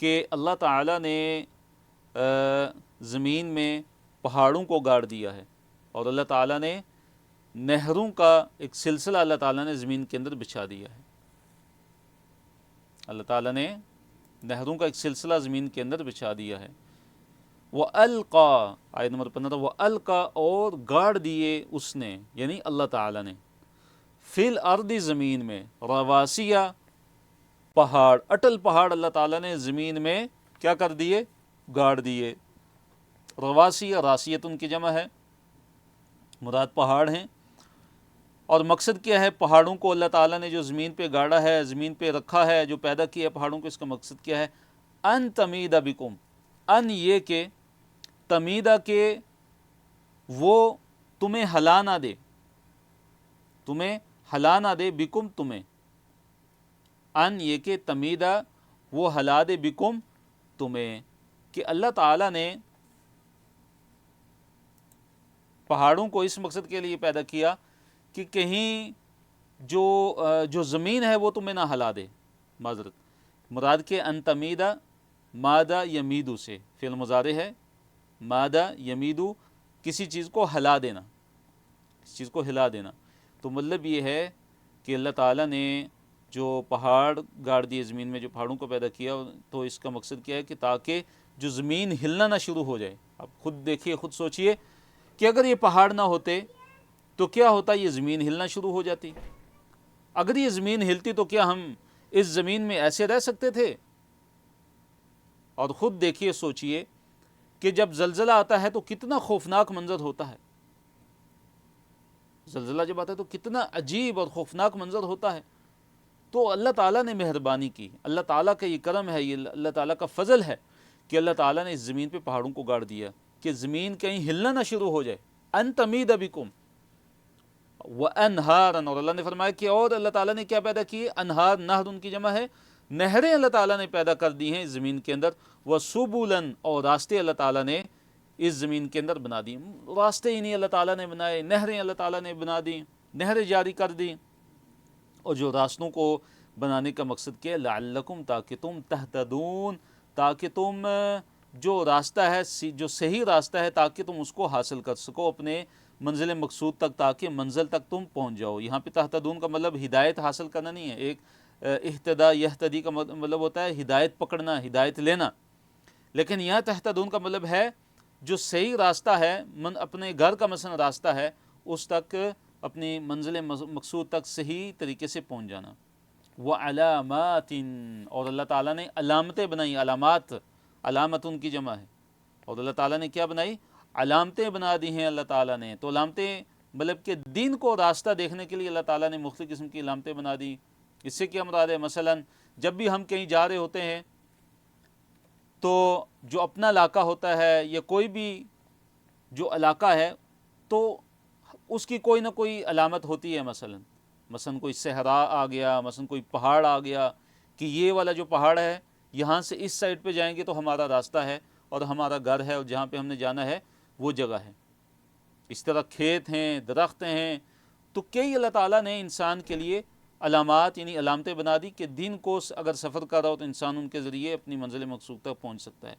کہ اللہ تعالیٰ نے زمین میں پہاڑوں کو گاڑ دیا ہے اور اللہ تعالیٰ نے نہروں کا ایک سلسلہ اللہ تعالیٰ نے زمین کے اندر بچھا دیا ہے. اللہ تعالیٰ نے نہروں کا ایک سلسلہ زمین کے اندر بچھا دیا ہے. وَأَلْقَى آیت نمبر 15 وَأَلْقَى اور گاڑ دیے اس نے یعنی اللہ تعالیٰ نے فِي الْأَرْضِ زمین میں رواسیہ پہاڑ اٹل پہاڑ اللہ تعالیٰ نے زمین میں کیا کر دیے؟ گاڑ دیے. رواسیہ راسیت ان کی جمع ہے، مراد پہاڑ ہیں. اور مقصد کیا ہے؟ پہاڑوں کو اللہ تعالیٰ نے جو زمین پہ گاڑا ہے، زمین پہ رکھا ہے، جو پیدا کیا ہے پہاڑوں کو، اس کا مقصد کیا ہے؟ ان تمید بکم، ان یہ کہ تمیدہ کہ وہ تمہیں ہلا نہ دے، تمہیں ہلا نہ دے، بکم تمہیں، ان یہ کہ تمیدہ وہ ہلا دے، بکم تمہیں. کہ اللہ تعالیٰ نے پہاڑوں کو اس مقصد کے لیے پیدا کیا کہ کہیں جو زمین ہے وہ تمہیں نہ ہلا دے. معذرت مراد کے ان تمیدہ مادہ یمیدو سے فعل مضارع ہے، مادہ یمیدو کسی چیز کو ہلا دینا، کسی چیز کو ہلا دینا. تو مطلب یہ ہے کہ اللہ تعالیٰ نے جو پہاڑ گاڑ دیے زمین میں، جو پہاڑوں کو پیدا کیا، تو اس کا مقصد کیا ہے کہ تاکہ جو زمین ہلنا نہ شروع ہو جائے. اب خود دیکھیے، خود سوچئے کہ اگر یہ پہاڑ نہ ہوتے تو کیا ہوتا؟ یہ زمین ہلنا شروع ہو جاتی. اگر یہ زمین ہلتی تو کیا ہم اس زمین میں ایسے رہ سکتے تھے؟ اور خود دیکھیے، سوچئے کہ جب زلزلہ آتا ہے تو کتنا خوفناک منظر ہوتا ہے. زلزلہ جب آتا ہے تو کتنا عجیب اور خوفناک منظر ہوتا ہے. تو اللہ تعالیٰ نے مہربانی کی، اللہ تعالیٰ کا یہ کرم ہے، یہ اللہ تعالیٰ کا فضل ہے کہ اللہ تعالیٰ نے اس زمین پہ پہاڑوں کو گاڑ دیا کہ زمین کہیں ہلنا نہ شروع ہو جائے. ان تمید بکم وانہارا، اور اللہ نے فرمایا کہ اور اللہ تعالیٰ نے کیا پیدا کی؟ انہار، نہر ان کی جمع ہے، نہریں اللہ تعالیٰ نے پیدا کر دی ہیں اس زمین کے اندر. وسبلا، اور راستے اللہ تعالیٰ نے اس زمین کے اندر بنا دی. راستے ہی نہیں اللہ تعالیٰ نے بنائے، نہریں اللہ تعالیٰ نے بنا دی، نہریں جاری کر دی. اور جو راستوں کو بنانے کا مقصد کیا؟ لعلکم، تاکہ تم تہتدون، تاکہ تم جو راستہ ہے، جو صحیح راستہ ہے، تاکہ تم اس کو حاصل کر سکو اپنے منزل مقصود تک، تاکہ منزل تک تم پہنچ جاؤ. یہاں پہ تہتدون کا مطلب ہدایت حاصل کرنا نہیں ہے. ایک اہتدا یہتدی کا مطلب ہوتا ہے ہدایت پکڑنا، ہدایت لینا. لیکن یہاں تہتدون کا مطلب ہے جو صحیح راستہ ہے، اپنے گھر کا مثلا راستہ ہے، اس تک اپنی منزل مقصود تک صحیح طریقے سے پہنچ جانا. وَعَلَامَاتٍ، اور اللہ تعالیٰ نے علامتیں بنائی. علامات، علامت ان کی جمع ہے. اور اللہ تعالیٰ نے کیا بنائی؟ علامتیں بنا دی ہیں اللہ تعالیٰ نے. تو علامتیں مطلب کہ دین کو راستہ دیکھنے کے لیے اللہ تعالیٰ نے مختلف قسم کی علامتیں بنا دی. اس سے کیا مراد ہے؟ مثلا جب بھی ہم کہیں جا رہے ہوتے ہیں تو جو اپنا علاقہ ہوتا ہے یا کوئی بھی جو علاقہ ہے تو اس کی کوئی نہ کوئی علامت ہوتی ہے. مثلا کوئی صحرا آ گیا، مثلا کوئی پہاڑ آ گیا کہ یہ والا جو پہاڑ ہے یہاں سے اس سائڈ پہ جائیں گے تو ہمارا راستہ ہے اور ہمارا گھر ہے اور جہاں پہ ہم نے جانا ہے وہ جگہ ہے. اس طرح کھیت ہیں، درخت ہیں. تو کئی اللہ تعالیٰ نے انسان کے لیے علامات یعنی علامتیں بنا دی کہ دین کو اگر سفر کر رہا ہو تو انسان ان کے ذریعے اپنی منزل مقصود تک پہنچ سکتا ہے.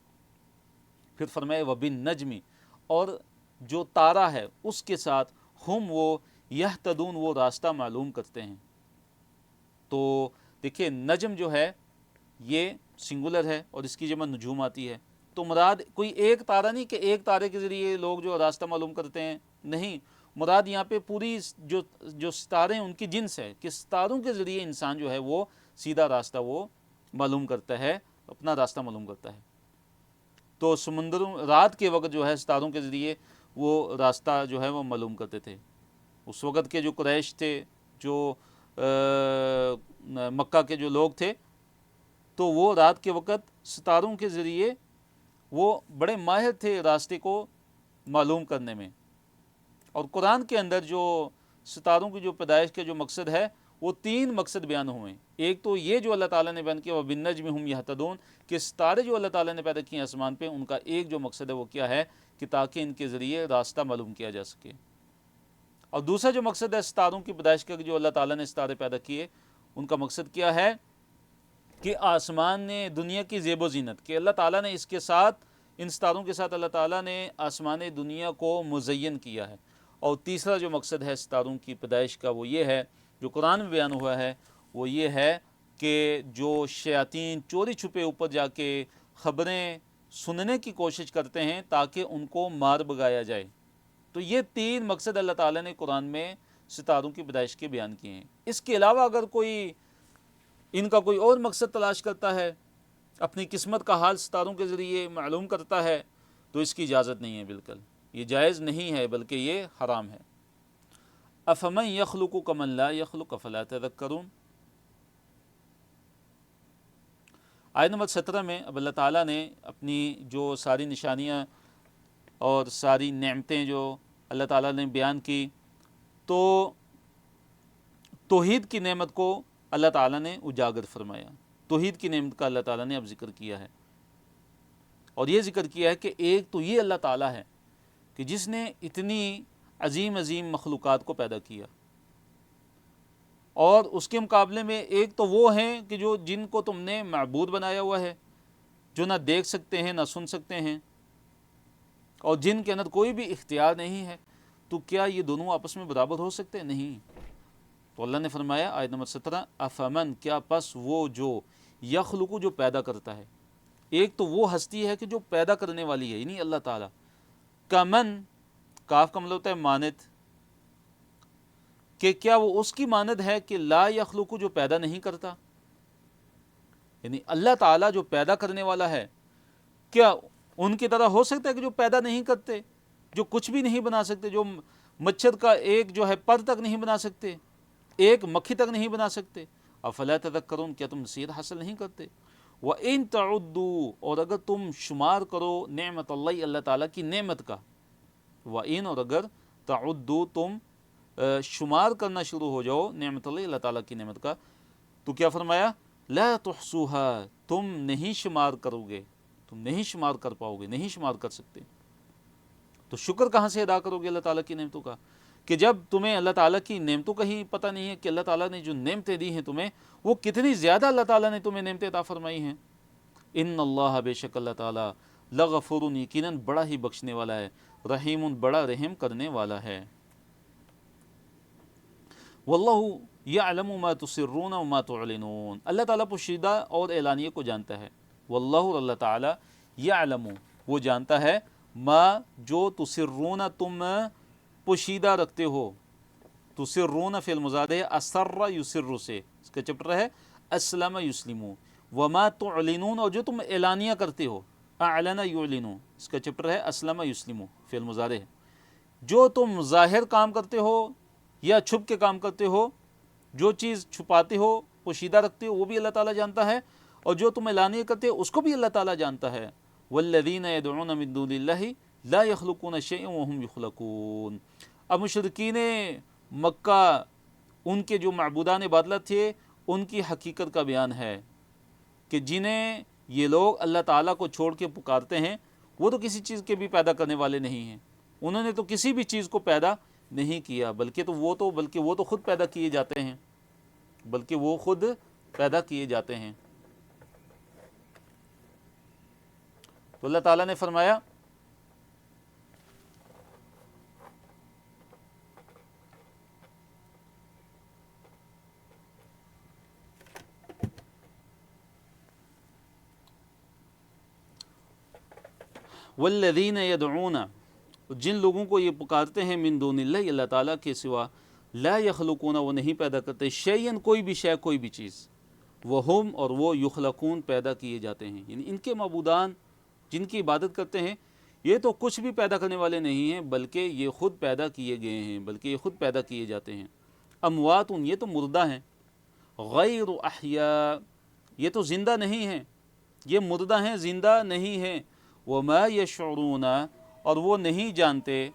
پھر فرمائے وَبِالنَّجْمِ، اور جو تارا ہے اس کے ساتھ ہم وہ یہتدون، وہ راستہ معلوم کرتے ہیں. تو دیکھیں نجم جو ہے یہ سنگولر ہے اور اس کی جمع نجوم آتی ہے. تو مراد کوئی ایک تارہ نہیں کہ ایک تارے کے ذریعے لوگ جو راستہ معلوم کرتے ہیں، نہیں، مراد یہاں پہ پوری جو ستارے ہیں ان کی جنس ہے کہ ستاروں کے ذریعے انسان جو ہے وہ سیدھا راستہ وہ معلوم کرتا ہے، اپنا راستہ معلوم کرتا ہے۔ تو سمندروں رات کے وقت جو ہے ستاروں کے ذریعے وہ راستہ جو ہے وہ معلوم کرتے تھے۔ اس وقت کے جو قریش تھے، جو مکہ کے جو لوگ تھے، تو وہ رات کے وقت ستاروں کے ذریعے وہ بڑے ماہر تھے راستے کو معلوم کرنے میں۔ اور قرآن کے اندر جو ستاروں کی جو پیدائش کے جو مقصد ہے وہ 3 مقصد بیان ہوئے ہیں۔ ایک تو یہ جو اللہ تعالیٰ نے بیان کیا وَبِالنَّجْمِ هُمْ يَهْتَدُونَ کہ ستارے جو اللہ تعالیٰ نے پیدا کیے آسمان پہ، ان کا ایک جو مقصد ہے وہ کیا ہے کہ تاکہ ان کے ذریعے راستہ معلوم کیا جا سکے۔ اور دوسرا جو مقصد ہے ستاروں کی پیدائش کا، جو اللہ تعالیٰ نے ستارے پیدا کیے، ان کا مقصد کیا ہے کہ آسمان نے دنیا کی زیب و زینت، کہ اللہ تعالیٰ نے اس کے ساتھ، ان ستاروں کے ساتھ اللہ تعالیٰ نے آسمان دنیا کو مزین کیا ہے۔ اور تیسرا جو مقصد ہے ستاروں کی پیدائش کا وہ یہ ہے، جو قرآن میں بیان ہوا ہے، وہ یہ ہے کہ جو شیاطین چوری چھپے اوپر جا کے خبریں سننے کی کوشش کرتے ہیں تاکہ ان کو مار بگایا جائے۔ تو یہ 3 مقصد اللہ تعالیٰ نے قرآن میں ستاروں کی پیدائش کے بیان کیے ہیں۔ اس کے علاوہ اگر کوئی ان کا کوئی اور مقصد تلاش کرتا ہے، اپنی قسمت کا حال ستاروں کے ذریعے معلوم کرتا ہے، تو اس کی اجازت نہیں ہے، بالکل یہ جائز نہیں ہے، بلکہ یہ حرام ہے۔ افمن یخلق کمن لا یخلق افلا تذکرون۔ آیت نمبر 17 میں اب اللہ تعالیٰ نے اپنی جو ساری نشانیاں اور ساری نعمتیں جو اللہ تعالیٰ نے بیان کی، تو توحید کی نعمت کو اللہ تعالیٰ نے اجاگر فرمایا۔ توحید کی نعمت کا اللہ تعالیٰ نے اب ذکر کیا ہے، اور یہ ذکر کیا ہے کہ ایک تو یہ اللہ تعالیٰ ہے کہ جس نے اتنی عظیم عظیم مخلوقات کو پیدا کیا، اور اس کے مقابلے میں ایک تو وہ ہیں کہ جو جن کو تم نے معبود بنایا ہوا ہے، جو نہ دیکھ سکتے ہیں نہ سن سکتے ہیں، اور جن کے اندر کوئی بھی اختیار نہیں ہے۔ تو کیا یہ دونوں آپس میں برابر ہو سکتے ہیں؟ نہیں۔ تو اللہ نے فرمایا آیت نمبر 17، افمن کیا پس وہ جو یخلق جو پیدا کرتا ہے، ایک تو وہ ہستی ہے کہ جو پیدا کرنے والی ہے، یعنی اللہ تعالیٰ، کمن کاف کا مطلب ہوتا ہے مانند، کہ کیا وہ اس کی مانند ہے کہ لا یخلق جو پیدا نہیں کرتا، یعنی اللہ تعالیٰ جو پیدا کرنے والا ہے، کیا ان کی طرح ہو سکتا ہے کہ جو پیدا نہیں کرتے، جو کچھ بھی نہیں بنا سکتے، جو مچھر کا ایک جو ہے پر تک نہیں بنا سکتے، ایک مکھی تک نہیں بنا سکتے؟ افلا تذکرون کیا تم نصیحت حاصل نہیں کرتے؟ وَإِن تَعُدُّوا اور اگر تم شمار کرو نعمت اللہ، اللہ تعالیٰ کی نعمت کا، وَإِن اور اگر تعدوا تم شمار کرنا شروع ہو جاؤ نعمت اللہ، اللہ تعالیٰ کی نعمت کا، تو کیا فرمایا؟ لا تحصوها تم نہیں شمار کرو گے، تم نہیں شمار کر پاؤ گے، نہیں شمار کر سکتے۔ تو شکر کہاں سے ادا کرو گے اللہ تعالیٰ کی نعمتوں کا، کہ جب تمہیں اللہ تعالیٰ کی نعمتوں کا ہی پتہ نہیں ہے کہ اللہ تعالیٰ نے جو نعمتیں دی ہیں تمہیں وہ کتنی زیادہ اللہ تعالیٰ نے تمہیں نعمتیں عطا فرمائی ہیں۔ ان اللہ بے شک اللہ تعالیٰ لغفور یقیناً بڑا ہی بخشنے والا ہے، رحیم بڑا رحم کرنے والا ہے۔ واللہ یعلم ما تسرون وما تعلنون اللہ تعالیٰ پوشیدہ اور اعلانیہ کو جانتا ہے۔ واللہ اللہ تعالیٰ یعلم وہ جانتا ہے، ما جو تسرون تم پوشیدہ رکھتے ہو، تسرون فعل مضارع ہے اسر یسر سے، اس کا چپٹر ہے اسلم یسلم، وما تعلنون اور جو تم اعلانیہ کرتے ہو، اعلن یعلن، اس کا چپٹر ہے اسلم یسلم فعل مضارع ہے۔ جو تم ظاہر کام کرتے ہو یا چھپ کے کام کرتے ہو، جو چیز چھپاتے ہو پوشیدہ رکھتے ہو وہ بھی اللہ تعالیٰ جانتا ہے، اور جو تم اعلانیہ کرتے ہو اس کو بھی اللہ تعالیٰ جانتا ہے۔ والذین یدعون من دون اللہ لا یخلقون شیئا وهم یخلقون۔ اب مشرکین مکہ ان کے جو معبودان باطلہ تھے ان کی حقیقت کا بیان ہے کہ جنہیں یہ لوگ اللہ تعالیٰ کو چھوڑ کے پکارتے ہیں وہ تو کسی چیز کے بھی پیدا کرنے والے نہیں ہیں، انہوں نے تو کسی بھی چیز کو پیدا نہیں کیا، بلکہ وہ تو خود پیدا کیے جاتے ہیں، بلکہ وہ خود پیدا کیے جاتے ہیں۔ تو اللہ تعالیٰ نے فرمایا والذین یدعون، جن لوگوں کو یہ پکارتے ہیں من دون اللہ، اللہ تعالیٰ کے سوا، لا یخلقون، وہ نہیں پیدا کرتے، شیئن، کوئی بھی شے، کوئی بھی چیز، وہم، اور وہ، یخلقون، پیدا کیے جاتے ہیں، یعنی ان کے معبودان جن کی عبادت کرتے ہیں یہ تو کچھ بھی پیدا کرنے والے نہیں ہیں، بلکہ یہ خود پیدا کیے گئے ہیں، بلکہ یہ خود پیدا کیے جاتے ہیں۔ اموات، یہ تو مردہ ہیں، غیر احیاء، یہ تو زندہ نہیں ہیں، یہ مردہ ہیں، زندہ نہیں ہیں، وما یشعرون، اور وہ نہیں جانتے،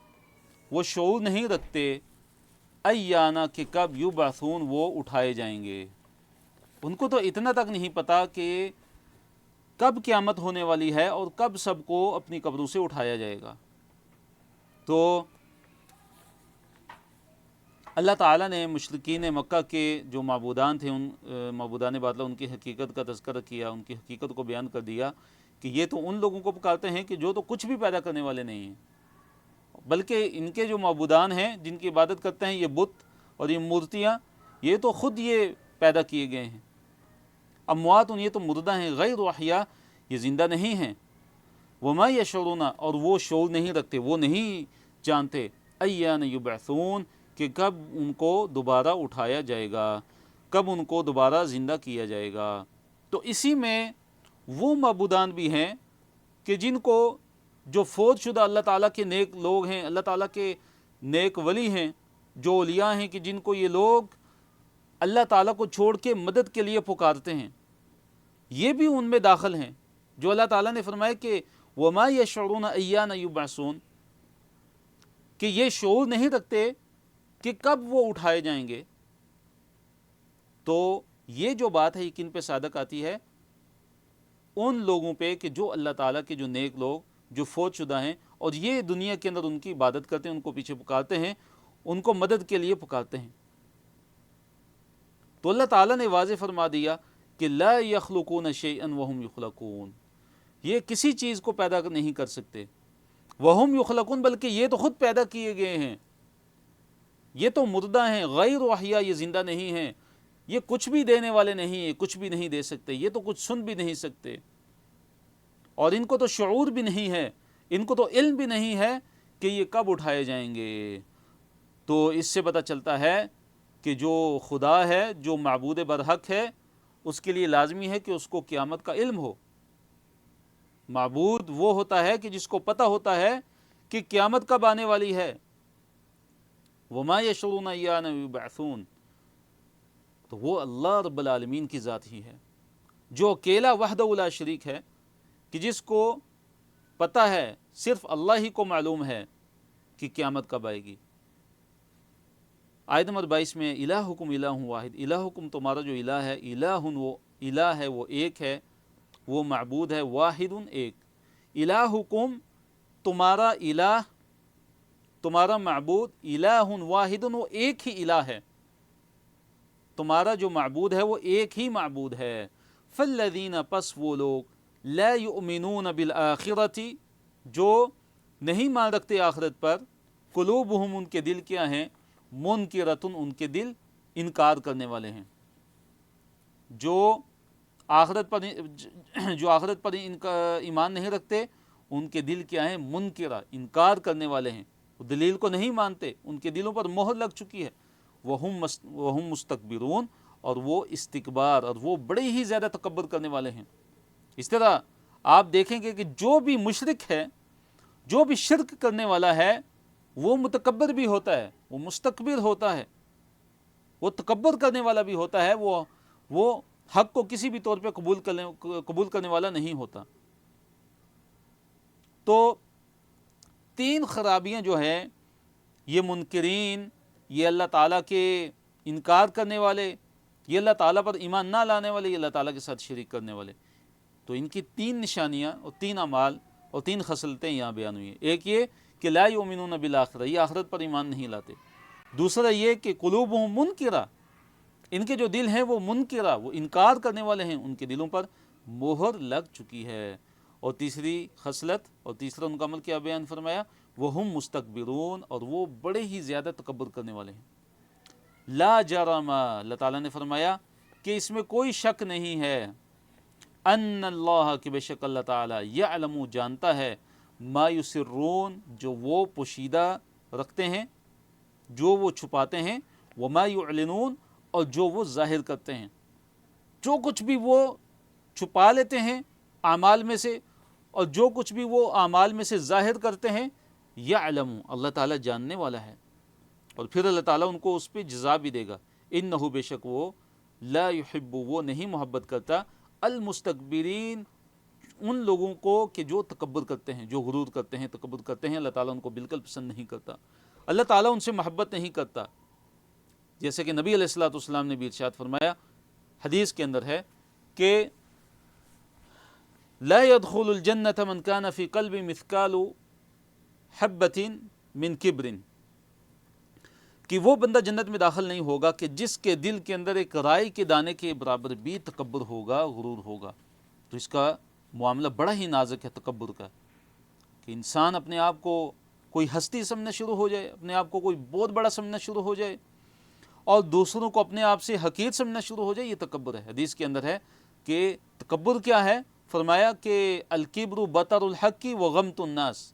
وہ شعور نہیں رکھتے، ایانا، کہ کب، یبعثون، وہ اٹھائے جائیں گے۔ ان کو تو اتنا تک نہیں پتا کہ کب قیامت ہونے والی ہے اور کب سب کو اپنی قبروں سے اٹھایا جائے گا۔ تو اللہ تعالیٰ نے مشرکین مکہ کے جو معبودان تھے، ان معبودان باطلہ، ان کی حقیقت کا تذکرہ کیا، ان کی حقیقت کو بیان کر دیا کہ یہ تو ان لوگوں کو پکارتے ہیں کہ جو تو کچھ بھی پیدا کرنے والے نہیں ہیں، بلکہ ان کے جو معبودان ہیں جن کی عبادت کرتے ہیں، یہ بت اور یہ مورتیاں، یہ تو خود یہ پیدا کیے گئے ہیں۔ اموات، یہ تو مردہ ہیں، غیر احیاء، یہ زندہ نہیں ہیں، وما یشعرون، اور وہ شعور نہیں رکھتے، وہ نہیں جانتے، ایان یبعثون، کہ کب ان کو دوبارہ اٹھایا جائے گا، کب ان کو دوبارہ زندہ کیا جائے گا۔ تو اسی میں وہ معبودان بھی ہیں کہ جن کو، جو فوت شدہ اللہ تعالیٰ کے نیک لوگ ہیں، اللہ تعالیٰ کے نیک ولی ہیں، جو اولیاء ہیں، کہ جن کو یہ لوگ اللہ تعالیٰ کو چھوڑ کے مدد کے لیے پکارتے ہیں، یہ بھی ان میں داخل ہیں، جو اللہ تعالیٰ نے فرمایا کہ وما یشعرون ایان یبعثون، کہ یہ شعور نہیں رکھتے کہ کب وہ اٹھائے جائیں گے۔ تو یہ جو بات ہے یہ کن پہ صادق آتی ہے؟ ان لوگوں پہ کہ جو اللہ تعالیٰ کے جو نیک لوگ جو فوت شدہ ہیں اور یہ دنیا کے اندر ان کی عبادت کرتے ہیں، ان کو پیچھے پکارتے ہیں، ان کو مدد کے لیے پکارتے ہیں۔ تو اللہ تعالیٰ نے واضح فرما دیا کہ لا یخلقون شیئا وہم یخلقون، یہ کسی چیز کو پیدا نہیں کر سکتے، وہم یخلقون، بلکہ یہ تو خود پیدا کیے گئے ہیں، یہ تو مردہ ہیں، غیر احیاء، یہ زندہ نہیں ہیں، یہ کچھ بھی دینے والے نہیں ہیں، کچھ بھی نہیں دے سکتے، یہ تو کچھ سن بھی نہیں سکتے، اور ان کو تو شعور بھی نہیں ہے، ان کو تو علم بھی نہیں ہے کہ یہ کب اٹھائے جائیں گے۔ تو اس سے پتہ چلتا ہے کہ جو خدا ہے، جو معبود برحق ہے، اس کے لیے لازمی ہے کہ اس کو قیامت کا علم ہو۔ معبود وہ ہوتا ہے کہ جس کو پتہ ہوتا ہے کہ قیامت کب آنے والی ہے۔ وما یشعرون ایان یبعثون، تو وہ اللہ رب العالمین کی ذات ہی ہے، جو اکیلا وحدہ لا شریک ہے، کہ جس کو پتہ ہے، صرف اللہ ہی کو معلوم ہے کہ قیامت کب آئے گی۔ آیت نمبر 22 میں الہکم الہ واحد، الہکم تمہارا جو الہ ہے، الہ، وہ الہ ہے، وہ ایک ہے، وہ معبود ہے، واحد، ایک، الہکم، تمہارا الہ، تمہارا معبود، الہ واحد، وہ ایک ہی الہ ہے، تمہارا جو معبود ہے وہ ایک ہی معبود ہے۔ فالذین، پس وہ لوگ، لا یؤمنون بالآخرۃ، جو نہیں مان رکھتے آخرت پر، قلوبہم، ان کے دل کیا ہیں، منکرۃ، ان کے دل انکار کرنے والے ہیں، جو آخرت پر ایمان نہیں رکھتے، ان کے دل کیا ہیں، منکرہ، انکار کرنے والے ہیں، وہ دلیل کو نہیں مانتے، ان کے دلوں پر مہر لگ چکی ہے، وہم مستکبرون، اور وہ استکبار، اور وہ بڑے ہی زیادہ تکبر کرنے والے ہیں۔ اس طرح آپ دیکھیں گے کہ جو بھی مشرک ہے، جو بھی شرک کرنے والا ہے، وہ متکبر بھی ہوتا ہے، وہ مستکبر ہوتا ہے، وہ تکبر کرنے والا بھی ہوتا ہے، وہ حق کو کسی بھی طور پہ قبول کرنے والا نہیں ہوتا۔ تو تین خرابیاں جو ہیں، یہ منکرین، یہ اللہ تعالیٰ کے انکار کرنے والے، یہ اللہ تعالیٰ پر ایمان نہ لانے والے، یہ اللہ تعالیٰ کے ساتھ شریک کرنے والے، تو ان کی تین نشانیاں اور تین اعمال اور تین خصلتیں یہاں بیان ہوئی ہیں۔ ایک یہ کہ لا یؤمنون بالآخرہ، یہ آخرت پر ایمان نہیں لاتے۔ دوسرا یہ کہ قلوبہم منکرہ، ان کے جو دل ہیں وہ منکرہ، وہ انکار کرنے والے ہیں، ان کے دلوں پر مہر لگ چکی ہے۔ اور تیسری خصلت اور تیسرا ان کا عمل کیا بیان فرمایا، وہم مستکبرون، اور وہ بڑے ہی زیادہ تکبر کرنے والے ہیں۔ لا جرم، اللہ تعالیٰ نے فرمایا کہ اس میں کوئی شک نہیں ہے، ان اللہ، کہ بے شک اللہ تعالیٰ، یعلم، جانتا ہے، ما یسرون جو وہ پوشیدہ رکھتے ہیں، جو وہ چھپاتے ہیں، وما یعلنون اور جو وہ ظاہر کرتے ہیں، جو کچھ بھی وہ چھپا لیتے ہیں اعمال میں سے اور جو کچھ بھی وہ اعمال میں سے ظاہر کرتے ہیں، یعلم اللہ تعالیٰ جاننے والا ہے، اور پھر اللہ تعالیٰ ان کو اس پہ جزا بھی دے گا۔ انہ بے شک وہ لا یحب وہ نہیں محبت کرتا المستکبرین ان لوگوں کو کہ جو تکبر کرتے ہیں، جو غرور کرتے ہیں، تکبر کرتے ہیں، اللہ تعالیٰ ان کو بالکل پسند نہیں کرتا، اللہ تعالیٰ ان سے محبت نہیں کرتا۔ جیسے کہ نبی علیہ الصلوۃ والسلام نے بھی ارشاد فرمایا، حدیث کے اندر ہے کہ لا يدخل الجنة من كان في قلب مثقال حبة من کبر، کہ وہ بندہ جنت میں داخل نہیں ہوگا کہ جس کے دل کے اندر ایک رائی کے دانے کے برابر بھی تکبر ہوگا، غرور ہوگا۔ تو اس کا معاملہ بڑا ہی نازک ہے تکبر کا، کہ انسان اپنے آپ کو کوئی ہستی سمجھنا شروع ہو جائے، اپنے آپ کو کوئی بہت بڑا سمجھنا شروع ہو جائے اور دوسروں کو اپنے آپ سے حقیر سمجھنا شروع ہو جائے، یہ تکبر ہے۔ حدیث کے اندر ہے کہ تکبر کیا ہے، فرمایا کہ الکبر بطر الحق وغمط الناس،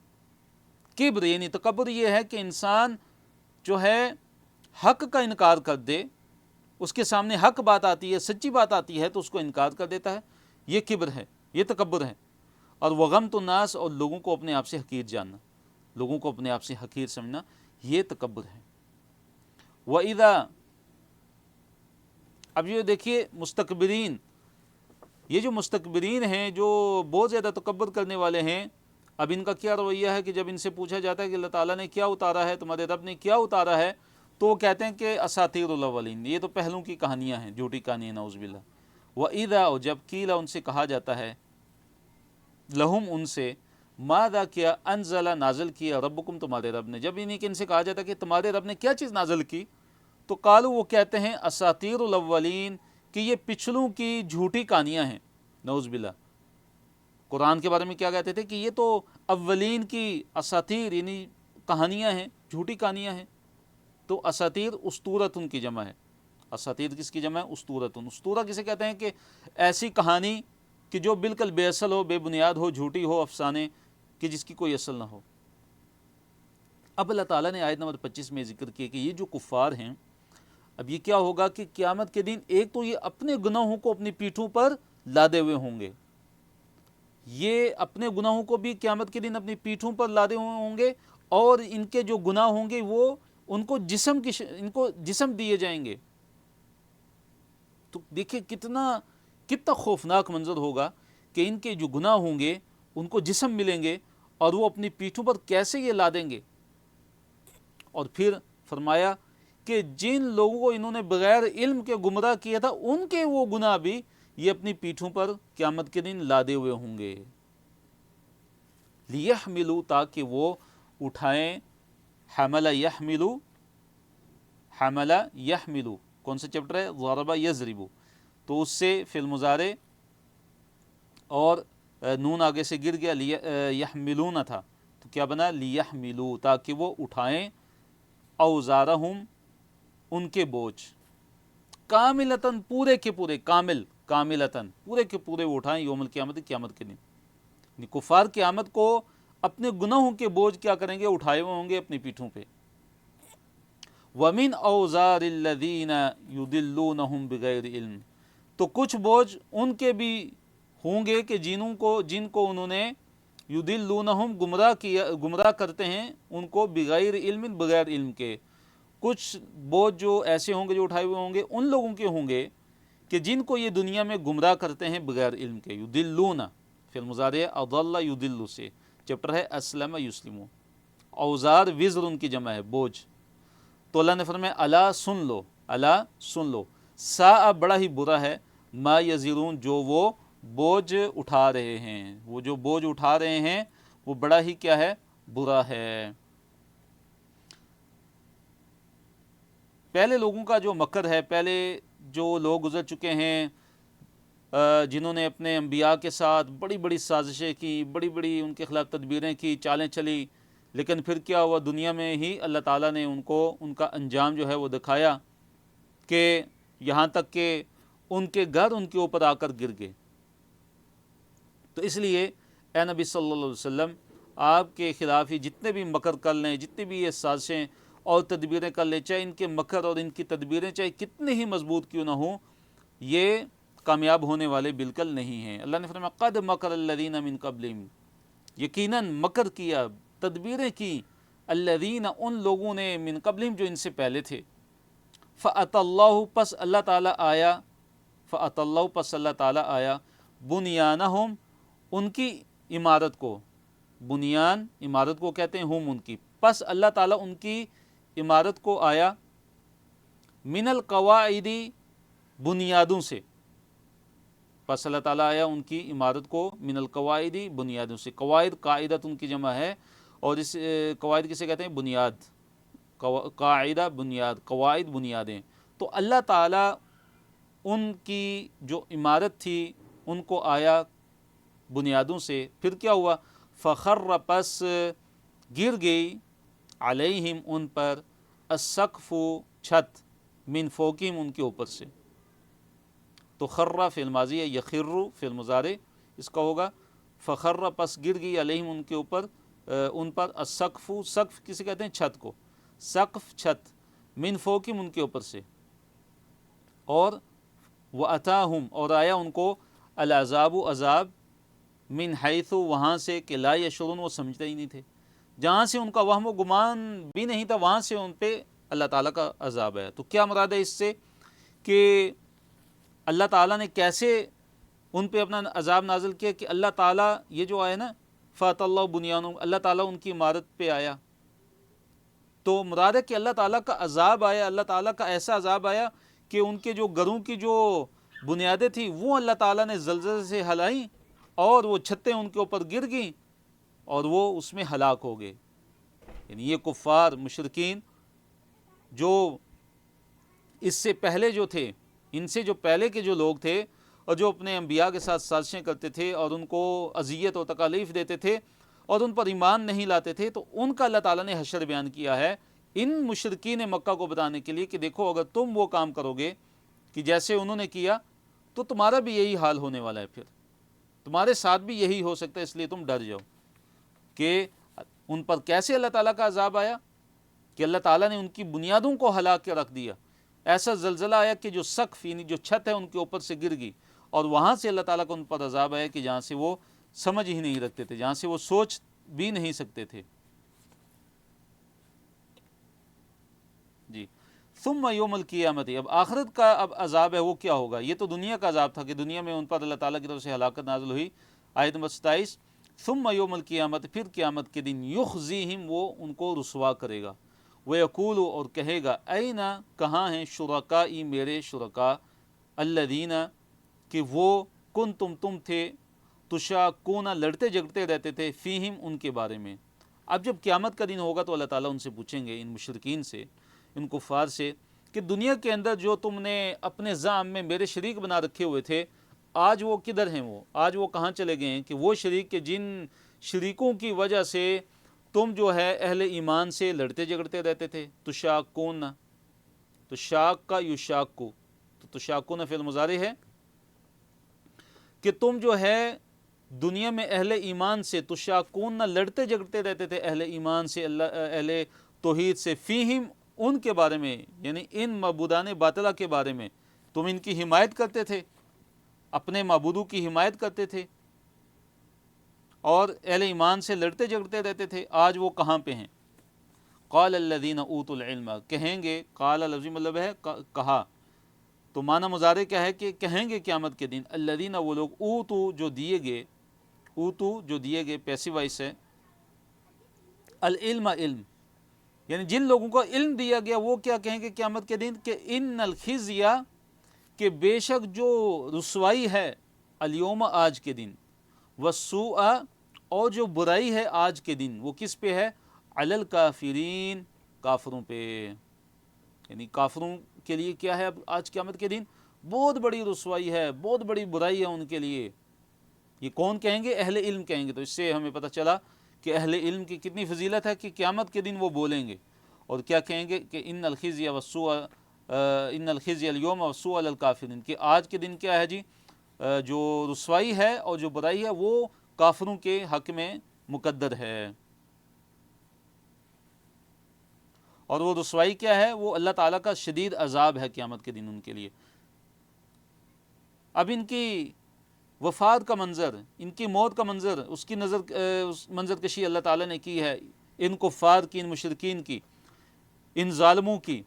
کبر یعنی تکبر یہ ہے کہ انسان جو ہے حق کا انکار کر دے، اس کے سامنے حق بات آتی ہے، سچی بات آتی ہے تو اس کو انکار کر دیتا ہے، یہ کبر ہے، یہ تکبر ہے۔ اور وغمط الناس اور لوگوں کو اپنے آپ سے حقیر جاننا، لوگوں کو اپنے آپ سے حقیر سمجھنا، یہ تکبر ہے۔ وَإِذَا، اب یہ دیکھیے مستکبرین، یہ جو مستکبرین ہیں، جو بہت زیادہ تکبر کرنے والے ہیں، اب ان کا کیا رویہ ہے کہ جب ان سے پوچھا جاتا ہے کہ اللہ تعالیٰ نے کیا اتارا ہے، تمہارے رب نے کیا اتارا ہے، تو وہ کہتے ہیں کہ اساطیر الاولین، یہ تو پہلوں کی کہانیاں ہیں، جھوٹی کہانیاں، نعوذ باللہ۔ وَإِذَا، اور جب قیل ان سے کہا جاتا ہے، لہم ان سے، ماذا کیا انزل نازل کیا ربکم تمہارے رب نے، جب انہیں کہ ان سے کہا جاتا ہے کہ تمہارے رب نے کیا چیز نازل کی، تو قالوا وہ کہتے ہیں اساطیر الاولین، کہ یہ پچھلوں کی جھوٹی کہانیاں ہیں، نعوذ باللہ۔ قرآن کے بارے میں کیا کہتے تھے کہ یہ تو اولین کی اساطیر یعنی کہانیاں ہیں، جھوٹی کہانیاں ہیں۔ تو اساطیر اسطورتن کی جمع ہے، اساطیر کس کی جمع ہے؟ اسطورتن۔ اسطورہ کسے کہتے ہیں کہ ایسی کہانی کہ جو بالکل بے اصل ہو، بے بنیاد ہو، جھوٹی ہو، افسانے کہ جس کی کوئی اصل نہ ہو۔ اب اللہ تعالیٰ نے آیت نمبر 25 میں ذکر کیا کہ یہ جو کفار ہیں، اب یہ کیا ہوگا کہ قیامت کے دن ایک تو یہ اپنے گناہوں کو اپنی پیٹھوں پر لادے ہوئے ہوں گے، یہ اپنے گناہوں کو بھی قیامت کے دن اپنی پیٹھوں پر لادے ہوئے ہوں گے، اور ان کے جو گناہ ہوں گے وہ ان کو جسم دیے جائیں گے۔ تو دیکھیں کتنا خوفناک منظر ہوگا کہ ان کے جو گناہ ہوں گے ان کو جسم ملیں گے اور وہ اپنی پیٹھوں پر کیسے یہ لادیں گے۔ اور پھر فرمایا کہ جن لوگوں کو انہوں نے بغیر علم کے گمراہ کیا تھا، ان کے وہ گناہ بھی یہ اپنی پیٹھوں پر قیامت کے دن لادے ہوئے ہوں گے، لیحملوا تاکہ وہ اٹھائیں، حمل یحملوا، حمل یحملوا کون سا چیپٹر ہے؟ ضرب یضرب، تو اس سے فعل مضارع اور نون آگے سے گر گیا، یحملون تھا تو کیا بنا؟ لیحملوا تاکہ وہ اٹھائیں، اوزارہم ان کے بوجھ، کاملتاً پورے کے پورے، کاملتاً پورے کے پورے وہ اٹھائیں، یوم القیامت قیامت کے دن۔ کفار قیامت کو اپنے گناہوں کے بوجھ کیا کریں گے؟ اٹھائے ہوئے ہوں گے اپنی پیٹھوں پہ۔ وَمِنْ أَوْزَارِ الَّذِينَ يُضِلُّونَهُمْ بِغَيْرِ علم، تو کچھ بوجھ ان کے بھی ہوں گے کہ جن کو انہوں نے یضلونہم گمراہ کرتے ہیں ان کو بغیر علم، بغیر علم کے۔ کچھ بوجھ جو ایسے ہوں گے جو اٹھائے ہوئے ہوں گے ان لوگوں کے ہوں گے کہ جن کو یہ دنیا میں گمراہ کرتے ہیں بغیر علم کے۔ یضلون فعل مضارع اضل یضل سے، چیپٹر ہے اسلم یسلم۔ اوزار وزر ان کی جمع ہے، بوجھ۔ تو اللہ نے فرمایا الا سن لو، الا سن لو، سا بڑا ہی برا ہے، ما یزرون جو وہ بوجھ اٹھا رہے ہیں، وہ جو بوجھ اٹھا رہے ہیں وہ بڑا ہی کیا ہے؟ برا ہے۔ پہلے لوگوں کا جو مکر ہے، پہلے جو لوگ گزر چکے ہیں جنہوں نے اپنے انبیاء کے ساتھ بڑی بڑی سازشیں کی، بڑی بڑی ان کے خلاف تدبیریں کی، چالیں چلی، لیکن پھر کیا ہوا؟ دنیا میں ہی اللہ تعالیٰ نے ان کو ان کا انجام جو ہے وہ دکھایا، کہ یہاں تک کہ ان کے گھر ان کے اوپر آ کر گر گئے۔ تو اس لیے اے نبی صلی اللہ علیہ وسلم آپ کے خلاف ہی جتنے بھی مکر کر لیں، جتنی بھی یہ سازشیں اور تدبیریں کر لیں، چاہے ان کے مکر اور ان کی تدبیریں چاہے کتنے ہی مضبوط کیوں نہ ہوں، یہ کامیاب ہونے والے بالکل نہیں ہیں۔ اللہ نے فرمایا قد مکر الذین من قبلہم، یقیناً مکر کیا، تدبیریں کی، الذین ان لوگوں نے، من قبلہم جو ان سے پہلے تھے، فأتی اللہ پس اللہ تعالیٰ آیا، فأتی اللہ پس اللہ تعالیٰ آیا، بنیانہم ان کی عمارت کو، بنیان عمارت کو کہتے ہیں، ہم ان کی، پس اللہ تعالیٰ ان کی عمارت کو آیا، من القواعد بنیادوں سے، پس اللہ تعالیٰ آیا ان کی عمارت کو من القواعد بنیادوں سے، قواعد قاعدت ان کی جمع ہے، اور اس قواعد کسے کہتے ہیں؟ بنیاد، قاعدہ بنیاد، قواعد بنیادیں، تو اللہ تعالیٰ ان کی جو عمارت تھی ان کو آیا بنیادوں سے، پھر کیا ہوا؟ فخر پس گر گئی، علیہم ان پر، السقف چھت، من فوقہم ان کے اوپر سے، تو خر فعل ماضی ہے، یخر فعل مضارع اس کا ہوگا، فخر پس گر گئی علیہم ان کے اوپر، ان پر، السقف، سقف کسے کہتے ہیں؟ چھت کو، سقف چھت، من فوقہم ان کے اوپر سے، اور وَأَتَاهُمْ اور آیا ان کو، العذاب عذاب، من حیث وہاں سے، کہ لا یشعرون وہ سمجھتے ہی نہیں تھے، جہاں سے ان کا وہم و گمان بھی نہیں تھا وہاں سے ان پہ اللہ تعالیٰ کا عذاب ہے۔ تو کیا مراد ہے اس سے کہ اللہ تعالیٰ نے کیسے ان پہ اپنا عذاب نازل کیا؟ کہ اللہ تعالیٰ یہ جو آیا نا فَأَتَى اللَّهُ بُنْيَانَهُمْ، اللہ تعالیٰ ان کی عمارت پہ آیا، تو مراد ہے کہ اللہ تعالیٰ کا عذاب آیا، اللہ تعالیٰ کا ایسا عذاب آیا کہ ان کے جو گھروں کی جو بنیادیں تھیں وہ اللہ تعالیٰ نے زلزلے سے ہلائیں، اور وہ چھتیں ان کے اوپر گر گئیں اور وہ اس میں ہلاک ہو گئے۔ یعنی یہ کفار مشرکین جو اس سے پہلے جو تھے، ان سے جو پہلے کے جو لوگ تھے، اور جو اپنے انبیاء کے ساتھ سازشیں کرتے تھے اور ان کو اذیت و تکالیف دیتے تھے اور ان پر ایمان نہیں لاتے تھے، تو ان کا اللہ تعالیٰ نے حشر بیان کیا ہے ان مشرکین مکہ کو بتانے کے لیے کہ دیکھو اگر تم وہ کام کرو گے کہ جیسے انہوں نے کیا تو تمہارا بھی یہی حال ہونے والا ہے، پھر تمہارے ساتھ بھی یہی ہو سکتا ہے، اس لیے تم ڈر جاؤ۔ کہ ان پر کیسے اللہ تعالیٰ کا عذاب آیا کہ اللہ تعالیٰ نے ان کی بنیادوں کو ہلاک کے رکھ دیا، ایسا زلزلہ آیا کہ جو سقف یعنی جو چھت ہے ان کے اوپر سے گر گئی، اور وہاں سے اللہ تعالیٰ کو ان پر عذاب آیا کہ جہاں سے وہ سمجھ ہی نہیں رکھتے تھے، جہاں سے وہ سوچ بھی نہیں سکتے تھے۔ جی، ثم یوم القیامت، اب آخرت کا اب عذاب ہے وہ کیا ہوگا؟ یہ تو دنیا کا عذاب تھا کہ دنیا میں ان پر اللہ تعالیٰ کی طرف سے ہلاکت نازل ہوئی، آیت نمبر 27، ثم یوم القیامت، پھر قیامت کے دن، یخزیہم وہ ان کو رسوا کرے گا، ویقول اور کہے گا، این کہاں ہیں، شرکائی میرے شرکا، الذین کہ وہ، کنتم تم تھے، تشاکون لڑتے جھگڑتے رہتے تھے، فیہم ان کے بارے میں۔ اب جب قیامت کا دن ہوگا تو اللہ تعالیٰ ان سے پوچھیں گے، ان مشرکین سے، ان کفار سے، کہ دنیا کے اندر جو تم نے اپنے زعم میں میرے شریک بنا رکھے ہوئے تھے، آج وہ کدھر ہیں؟ وہ آج وہ کہاں چلے گئے ہیں؟ کہ وہ شریک کے جن شریکوں کی وجہ سے تم جو ہے اہل ایمان سے لڑتے جھگڑتے رہتے تھے، تشاکون، تو شاک کا یشاکو، تو تشاکون فعل مضارع ہے کہ تم جو ہے دنیا میں اہل ایمان سے، تشاکون نہ لڑتے جھگڑتے رہتے تھے اہل ایمان سے، اہل توحید سے، فیہم ان کے بارے میں، یعنی ان معبودان باطلہ کے بارے میں تم ان کی حمایت کرتے تھے، اپنے معبودوں کی حمایت کرتے تھے اور اہل ایمان سے لڑتے جھگڑتے رہتے تھے، آج وہ کہاں پہ ہیں؟ قال الذین اوتوا العلم، کہیں گے، قال لفظی مطلب ہے کہا، تو معنی مضارع کیا ہے کہ کہیں گے قیامت کے دن، الذین وہ لوگ، اوتو جو دیے گئے، اوتو جو دیے گئے پیسیو وائس ہے، العلم علم، یعنی جن لوگوں کو علم دیا گیا وہ کیا کہیں گے قیامت کے دن کہ ان الخزی، کہ بے شک جو رسوائی ہے، الیوم آج کے دن، والسوء اور جو برائی ہے آج کے دن، وہ کس پہ ہے؟ علی الکافرین، کافروں پہ، یعنی کافروں کے لیے کیا ہے اب آج قیامت کے دن؟ بہت بڑی رسوائی ہے، بہت بڑی برائی ہے ان کے لیے۔ یہ کون کہیں گے؟ اہل علم کہیں گے۔ تو اس سے ہمیں پتہ چلا کہ اہل علم کی کتنی فضیلت ہے کہ قیامت کے دن وہ بولیں گے اور کیا کہیں گے کہ ان الخزی والسوء، ان الخزی اليوم والسوء علی الکافرین، کہ آج کے دن کیا ہے جی، جو رسوائی ہے اور جو برائی ہے وہ کافروں کے حق میں مقدر ہے۔ اور وہ رسوائی کیا ہے؟ وہ اللہ تعالیٰ کا شدید عذاب ہے قیامت کے دن ان کے لیے۔ اب ان کی وفات کا منظر، ان کی موت کا منظر، اس کی منظر کشی اللہ تعالیٰ نے کی ہے ان کفار کی، ان مشرکین کی، ان ظالموں کی،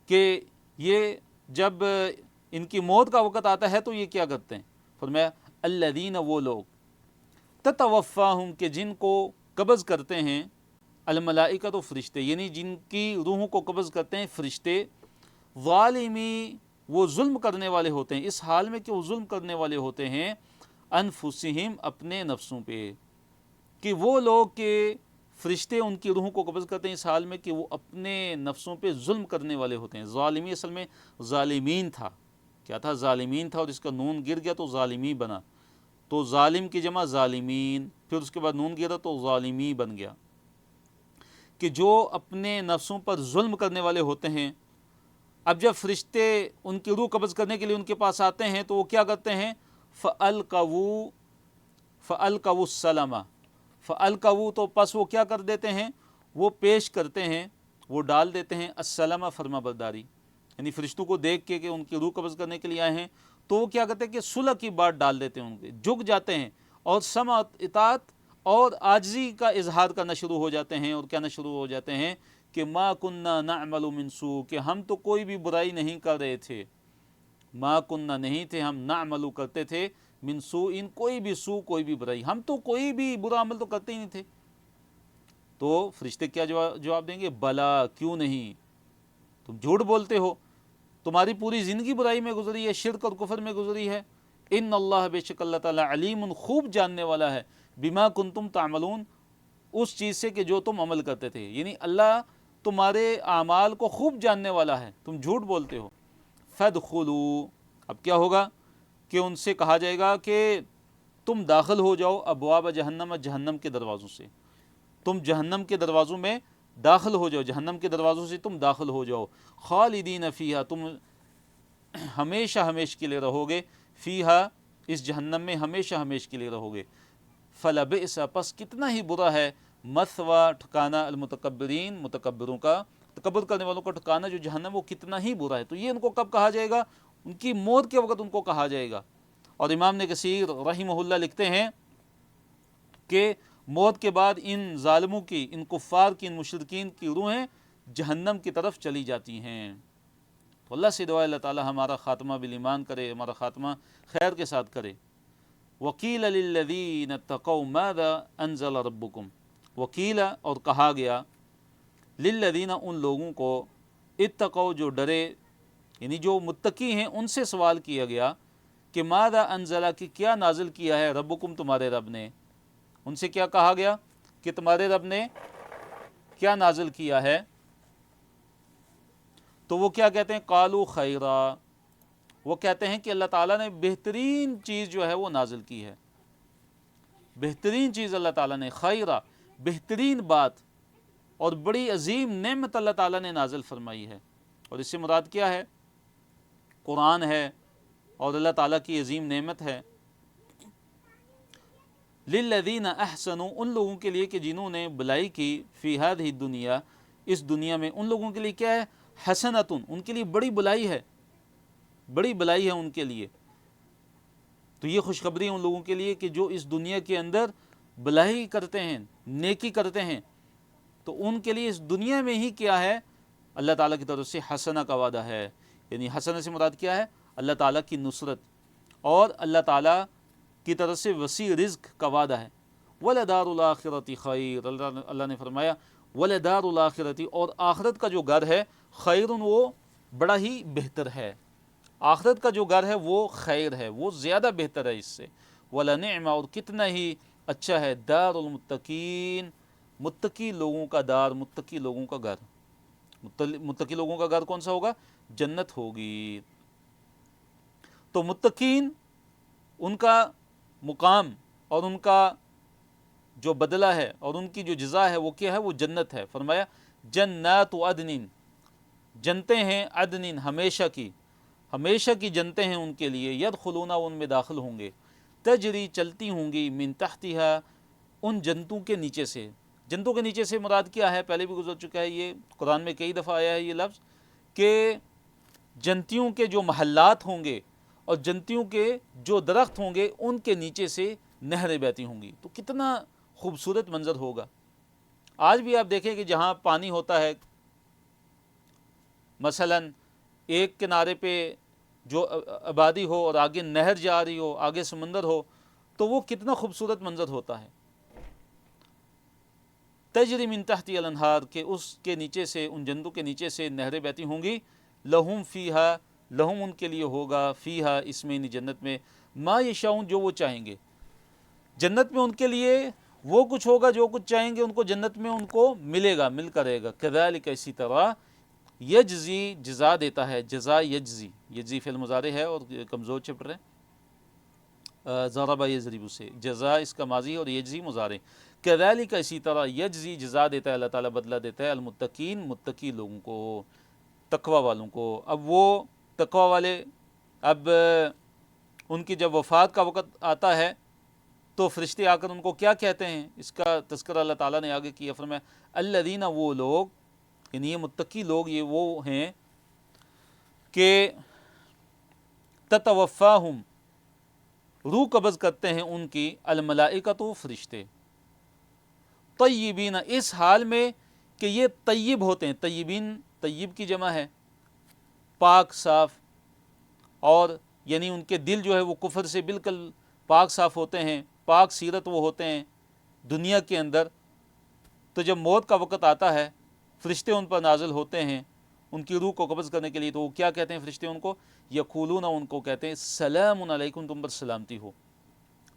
کہ یہ جب ان کی موت کا وقت آتا ہے تو یہ کیا کرتے ہیں؟ فرمایا الذین، وہ لوگ، تتوفاہم، کہ جن کو قبض کرتے ہیں، الملائکہ، تو فرشتے، یعنی جن کی روحوں کو قبض کرتے ہیں فرشتے، ظالمی، وہ ظلم کرنے والے ہوتے ہیں، اس حال میں کہ وہ ظلم کرنے والے ہوتے ہیں، انفسہم، اپنے نفسوں پہ، کہ وہ لوگ کہ فرشتے ان کی روحوں کو قبض کرتے ہیں اس حال میں کہ وہ اپنے نفسوں پہ ظلم کرنے والے ہوتے ہیں۔ ظالمی اصل میں ظالمین تھا، کیا تھا؟ ظالمین تھا، اور اس کا نون گر گیا تو ظالمی بنا، تو ظالم کی جمع ظالمین، پھر اس کے بعد نون گرا تو ظالمی بن گیا، کہ جو اپنے نفسوں پر ظلم کرنے والے ہوتے ہیں۔ اب جب فرشتے ان کی روح قبض کرنے کے لیے ان کے پاس آتے ہیں تو وہ کیا کرتے ہیں؟ فَأَلْقَوُا السَّلَمَ، فَأَلْقَوُا، تو پس وہ کیا کر دیتے ہیں؟ وہ پیش کرتے ہیں، وہ ڈال دیتے ہیں السلام، فرما برداری، یعنی فرشتوں کو دیکھ کے کہ ان کی روح قبض کرنے کے لیے آئے ہیں تو وہ کیا کرتے ہیں کہ صلح کی بات ڈال دیتے ہیں، ان کے جھک جاتے ہیں اور سمع، اطاعت اور عاجزی کا اظہار کرنا شروع ہو جاتے ہیں، اور کہنا شروع ہو جاتے ہیں کہ ما کننا نعمل من سوء، کہ ہم تو کوئی بھی برائی نہیں کر رہے تھے، ما کننا، نہیں تھے ہم، نعمل، کرتے تھے، من سوء، کوئی بھی سوء، کوئی بھی برائی، ہم تو کوئی بھی برا عمل تو کرتے ہی نہیں تھے۔ تو فرشتے کیا جواب دیں گے؟ بلا، کیوں نہیں، تم جھوٹ بولتے ہو، تمہاری پوری زندگی برائی میں گزری ہے، شرک اور کفر میں گزری ہے۔ ان اللہ، بے شک اللہ تعالیٰ، علیم، خوب جاننے والا ہے، بما کنتم تعملون، اس چیز سے کہ جو تم عمل کرتے تھے، یعنی اللہ تمہارے اعمال کو خوب جاننے والا ہے، تم جھوٹ بولتے ہو۔ فادخلوا، اب کیا ہوگا کہ ان سے کہا جائے گا کہ تم داخل ہو جاؤ ابواب جہنم، جہنم کے دروازوں سے، تم جہنم کے دروازوں میں داخل ہو جاؤ، جہنم کے دروازوں سے تم داخل ہو جاؤ، خالدین فیہا، تم ہمیشہ ہمیش کے لیے رہو گے، فیہا، اس جہنم میں ہمیشہ ہمیش کے لیے رہو گے، فلبئس، پس کتنا ہی برا ہے، مثویٰ، ٹھکانہ، المتکبرین، متکبروں کا، تکبر کرنے والوں کا ٹھکانہ جو جہنم، وہ کتنا ہی برا ہے۔ تو یہ ان کو کب کہا جائے گا؟ ان کی موت کے وقت ان کو کہا جائے گا۔ اور امام نے کثیر رحمہ اللہ لکھتے ہیں کہ موت کے بعد ان ظالموں کی، ان کفار کی، ان مشرکین کی روحیں جہنم کی طرف چلی جاتی ہیں۔ تو اللہ سے دعا اللہ تعالی ہمارا خاتمہ بالایمان کرے، ہمارا خاتمہ خیر کے ساتھ کرے۔ وَقِيلَ لِلَّذِينَ اتَّقَوْا مَاذَا أَنزَلَ رَبُّكُمْ، وکیل، اور کہا گیا، للذین، ان لوگوں کو، اتقوا، جو ڈرے، یعنی جو متقی ہیں، ان سے سوال کیا گیا کہ ماذا انزل، کہ کیا نازل کیا ہے، ربکم، تمہارے رب نے، ان سے کیا کہا گیا کہ تمہارے رب نے کیا نازل کیا ہے؟ تو وہ کیا کہتے ہیں؟ قالوا خیرا، وہ کہتے ہیں کہ اللہ تعالیٰ نے بہترین چیز جو ہے وہ نازل کی ہے، بہترین چیز اللہ تعالیٰ نے، خیرا، بہترین بات اور بڑی عظیم نعمت اللہ تعالیٰ نے نازل فرمائی ہے۔ اور اس سے مراد کیا ہے؟ قرآن ہے، اور اللہ تعالیٰ کی عظیم نعمت ہے۔ للذین احسنوا، ان لوگوں کے لیے کہ جنہوں نے بلائی کی، فی ہذہ الدنیا، اس دنیا میں، ان لوگوں کے لیے کیا ہے؟ حسنۃ، ان کے لیے بڑی بلائی ہے، بڑی بلائی ہے ان کے لیے۔ تو یہ خوشخبری ہے ان لوگوں کے لیے کہ جو اس دنیا کے اندر بلائی کرتے ہیں، نیکی کرتے ہیں، تو ان کے لیے اس دنیا میں ہی کیا ہے؟ اللہ تعالیٰ کی طرف سے حسنہ کا وعدہ ہے۔ یعنی حسنہ سے مراد کیا ہے؟ اللہ تعالیٰ کی نصرت، اور اللہ تعالیٰ کی طرف سے وسیع رزق کا وعدہ ہے۔ وَلَدَارُ الْآخِرَةِ خَيْرٌ، اللہ نے فرمایا وَلَدَارُ الْآخِرَةِ، اور آخرت کا جو گھر ہے، خیرٌ، وہ بڑا ہی بہتر ہے، آخرت کا جو گھر ہے وہ خیر ہے، وہ زیادہ بہتر ہے اس سے۔ وَلَنِعْمَ، اور کتنا ہی اچھا ہے، دار المتقین، متقی لوگوں کا دار، متقی لوگوں کا گھر، متقی لوگوں کا گھر کون سا ہوگا؟ جنت ہوگی۔ تو متقین، ان کا مقام اور ان کا جو بدلہ ہے اور ان کی جو جزا ہے وہ کیا ہے؟ وہ جنت ہے۔ فرمایا جنات عدن، جنتیں ہیں، عدن، ہمیشہ کی، ہمیشہ کی جنتیں ہیں ان کے لیے، یدخلون، ان میں داخل ہوں گے، تجری، چلتی ہوں گی، من تحتہا، ان جنتوں کے نیچے سے. جنتوں کے نیچے سے مراد کیا ہے؟ پہلے بھی گزر چکا ہے، یہ قرآن میں کئی دفعہ آیا ہے یہ لفظ، کہ جنتیوں کے جو محلات ہوں گے اور جنتیوں کے جو درخت ہوں گے ان کے نیچے سے نہریں بہتی ہوں گی. تو کتنا خوبصورت منظر ہوگا. آج بھی آپ دیکھیں کہ جہاں پانی ہوتا ہے، مثلا ایک کنارے پہ جو آبادی ہو اور آگے نہر جا رہی ہو، آگے سمندر ہو، تو وہ کتنا خوبصورت منظر ہوتا ہے. تجری من تحتی الانہار، کہ اس کے نیچے سے، ان جنتوں کے نیچے سے نہریں بہتی ہوں گی. لہم فیہا، لہم ان کے لیے ہوگا، فیہا اس میں، جنت میں، ما یشاؤن جو وہ چاہیں گے. جنت میں ان کے لیے وہ کچھ ہوگا جو کچھ چاہیں گے ان کو جنت میں ان کو ملے گا، مل کر رہے گا. کذالک اسی طرح، یجزی جزا دیتا ہے، جزا یجزی، یجزی فعل مضارع ہے اور کمزور چپ رہے، ضرب یضرب سے، جزا اس کا ماضی اور یجزی مضارع. کذالک اسی طرح، یجزی جزا دیتا ہے اللہ تعالیٰ، بدلہ دیتا ہے، المتقین متقی لوگوں کو، تقوی والوں کو. اب وہ تقوی والے، اب ان کی جب وفات کا وقت آتا ہے تو فرشتے آ کر ان کو کیا کہتے ہیں، اس کا تذکرہ اللہ تعالیٰ نے آگے کیا. فرمایا الذین، وہ لوگ، یعنی یہ متقی لوگ، یہ وہ ہیں کہ تتوفاہم، روح قبض کرتے ہیں ان کی، الملائکۃ، فرشتے، طیبین، اس حال میں کہ یہ طیب ہوتے ہیں. طیبین، طیب کی جمع ہے، پاک صاف، اور یعنی ان کے دل جو ہے وہ کفر سے بالکل پاک صاف ہوتے ہیں، پاک سیرت وہ ہوتے ہیں دنیا کے اندر. تو جب موت کا وقت آتا ہے، فرشتے ان پر نازل ہوتے ہیں ان کی روح کو قبض کرنے کے لیے. تو وہ کیا کہتے ہیں فرشتے ان کو؟ یقولون، ان کو کہتے ہیں سلام علیکم، تم پر سلامتی ہو،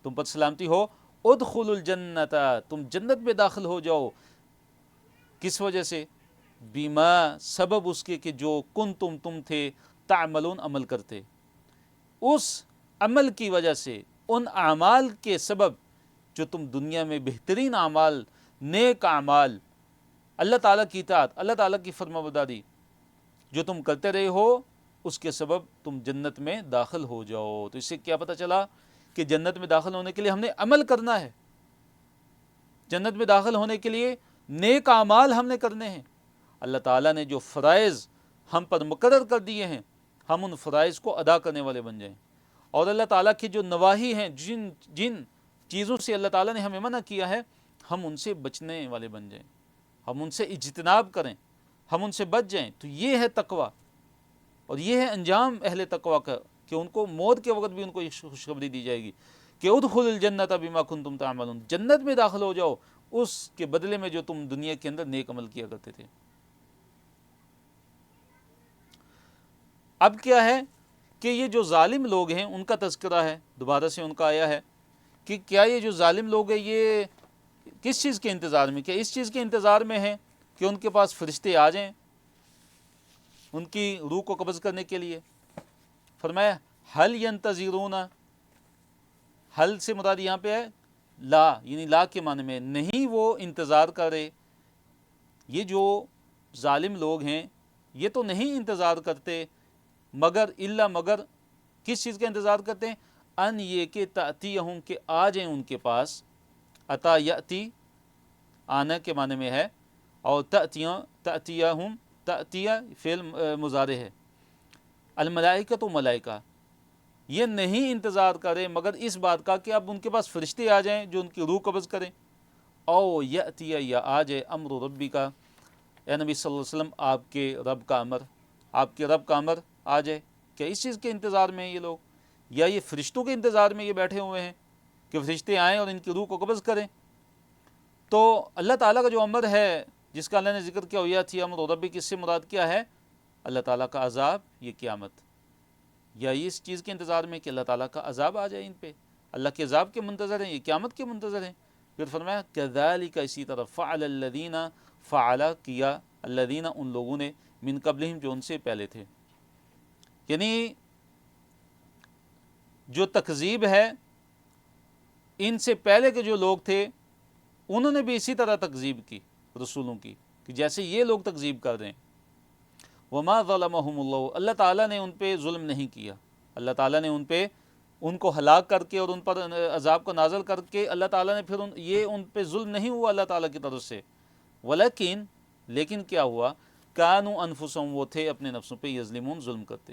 تم پر سلامتی ہو. ادخلوا الجنت، تم جنت میں داخل ہو جاؤ. کس وجہ سے؟ بما، سبب اس کے کہ جو تم تھے، تعملون، عمل کرتے، اس عمل کی وجہ سے، ان اعمال کے سبب جو تم دنیا میں بہترین اعمال، نیک اعمال، اللہ تعالیٰ کی اطاعت، اللہ تعالیٰ کی فرمانبرداری جو تم کرتے رہے ہو، اس کے سبب تم جنت میں داخل ہو جاؤ. تو اس سے کیا پتہ چلا کہ جنت میں داخل ہونے کے لیے ہم نے عمل کرنا ہے، جنت میں داخل ہونے کے لیے نیک اعمال ہم نے کرنے ہیں. اللہ تعالیٰ نے جو فرائض ہم پر مقرر کر دیے ہیں، ہم ان فرائض کو ادا کرنے والے بن جائیں. اور اللہ تعالیٰ کی جو نواہی ہیں، جن چیزوں سے اللہ تعالیٰ نے ہمیں منع کیا ہے، ہم ان سے بچنے والے بن جائیں، ہم ان سے اجتناب کریں، ہم ان سے بچ جائیں. تو یہ ہے تقویٰ، اور یہ ہے انجام اہل تقویٰ کا، کہ ان کو موت کے وقت بھی ان کو خوشخبری دی جائے گی کہ ادخلوا الجنت بما کنتم تعملون، جنت میں داخل ہو جاؤ اس کے بدلے میں جو تم دنیا کے اندر نیک عمل کیا کرتے تھے. اب کیا ہے کہ یہ جو ظالم لوگ ہیں ان کا تذکرہ ہے، دوبارہ سے ان کا آیا ہے کہ کیا یہ جو ظالم لوگ ہیں یہ کس چیز کے انتظار میں، کیا اس چیز کے انتظار میں ہیں کہ ان کے پاس فرشتے آ جائیں ان کی روح کو قبض کرنے کے لیے. فرمایا حل ینتظرون، حل سے مراد یہاں پہ ہے لا، یعنی لا کے معنی میں، نہیں وہ انتظار کرے. یہ جو ظالم لوگ ہیں یہ تو نہیں انتظار کرتے، مگر الا، مگر کس چیز کا انتظار کرتے ہیں؟ ان، یہ کہ تأتیہم، کہ آ جائیں ان کے پاس. اتا یأتی، آنا کے معنی میں ہے، اور تأتیہم، تأتیہ فعل مضارع ہے. الملائکہ، تو ملائکہ، یہ نہیں انتظار کرے مگر اس بات کا کہ اب ان کے پاس فرشتے آ جائیں جو ان کی روح قبض کریں. او یأتی، یا آ جائے، امر ربی کا، اے نبی صلی اللہ علیہ وسلم آپ کے رب کا امر، آپ کے رب کا امر آ جائے. کیا اس چیز کے انتظار میں ہیں یہ لوگ، یا یہ فرشتوں کے انتظار میں یہ بیٹھے ہوئے ہیں کہ فرشتے آئیں اور ان کی روح کو قبض کریں؟ تو اللہ تعالیٰ کا جو امر ہے جس کا اللہ نے ذکر کیا، یا تھی امر ربی، کس سے مراد کیا ہے؟ اللہ تعالیٰ کا عذاب، یہ قیامت. یا اس چیز کے انتظار میں کہ اللہ تعالیٰ کا عذاب آ جائے ان پہ، اللہ کے عذاب کے منتظر ہیں، یہ قیامت کے منتظر ہیں. پھر فرمایا کذالک، اسی طرح، فعل الذین، فعل کیا، الذین، ان لوگوں نے، من قبلہم، جو ان سے پہلے تھے. یعنی جو تکذیب ہے ان سے پہلے کے جو لوگ تھے انہوں نے بھی اسی طرح تکذیب کی رسولوں کی، کہ جیسے یہ لوگ تکذیب کر رہے ہیں. وما ظلمہم اللہ، اللہ تعالیٰ نے ان پہ ظلم نہیں کیا، اللہ تعالیٰ نے ان پہ ان کو ہلاک کر کے اور ان پر عذاب کو نازل کر کے اللہ تعالیٰ نے پھر یہ ان پہ ظلم نہیں ہوا اللہ تعالیٰ کی طرف سے، لیکن کیا ہوا، کانوا انفسہم، وہ تھے اپنے نفسوں پہ یظلمون، ظلم کرتے،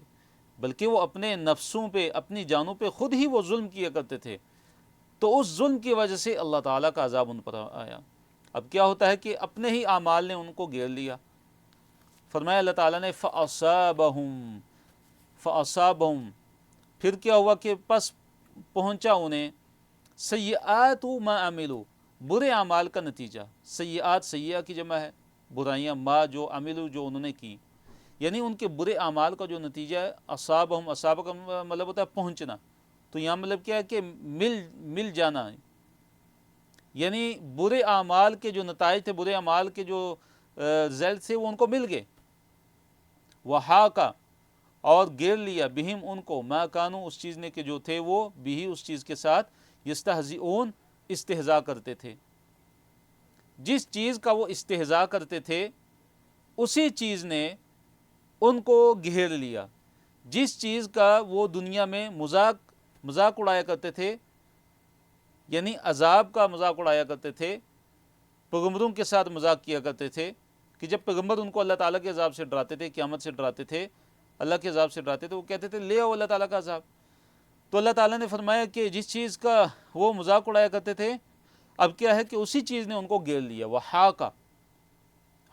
بلکہ وہ اپنے نفسوں پہ، اپنی جانوں پہ خود ہی وہ ظلم کیا کرتے تھے، تو اس ظلم کی وجہ سے اللہ تعالیٰ کا عذاب ان پر آیا۔ اب کیا ہوتا ہے کہ اپنے ہی اعمال نے ان کو گھیر لیا۔ فرمایا اللہ تعالیٰ نے فَأَصَابَهُمْ، پھر کیا ہوا کہ پس پہنچا انہیں سیئات ما عملوا، برے اعمال کا نتیجہ۔ سیئات سیئہ کی جمع ہے، برائیاں، ما جو عملوا جو انہوں نے کی، یعنی ان کے برے اعمال کا جو نتیجہ ہے۔ اصابہم، اصابہ کا مطلب ہوتا ہے پہنچنا، تو یہاں مطلب کیا ہے کہ مل جانا، یعنی برے اعمال کے جو نتائج تھے، برے اعمال کے جو رزلٹ تھے، وہ ان کو مل گئے۔ وحاکا، اور گیر لیا، بہم ان کو، ما کانوا اس چیز نے کہ جو تھے وہ، بھی اس چیز کے ساتھ، یستہزئون استہزاء کرتے تھے، جس چیز کا وہ استہزاء کرتے تھے اسی چیز نے ان کو گھیر لیا۔ جس چیز کا وہ دنیا میں مذاق اڑایا کرتے تھے، یعنی عذاب کا مذاق اڑایا کرتے تھے، پیغمبروں کے ساتھ مذاق کیا کرتے تھے، کہ جب پیغمبر ان کو اللہ تعالیٰ کے عذاب سے ڈراتے تھے، قیامت سے ڈراتے تھے، اللہ کے عذاب سے ڈراتے تھے، وہ کہتے تھے لے آؤ اللہ تعالیٰ کا عذاب۔ تو اللہ تعالیٰ نے فرمایا کہ جس چیز کا وہ مذاق اڑایا کرتے تھے، اب کیا ہے کہ اسی چیز نے ان کو گھیر لیا۔ وحاکا،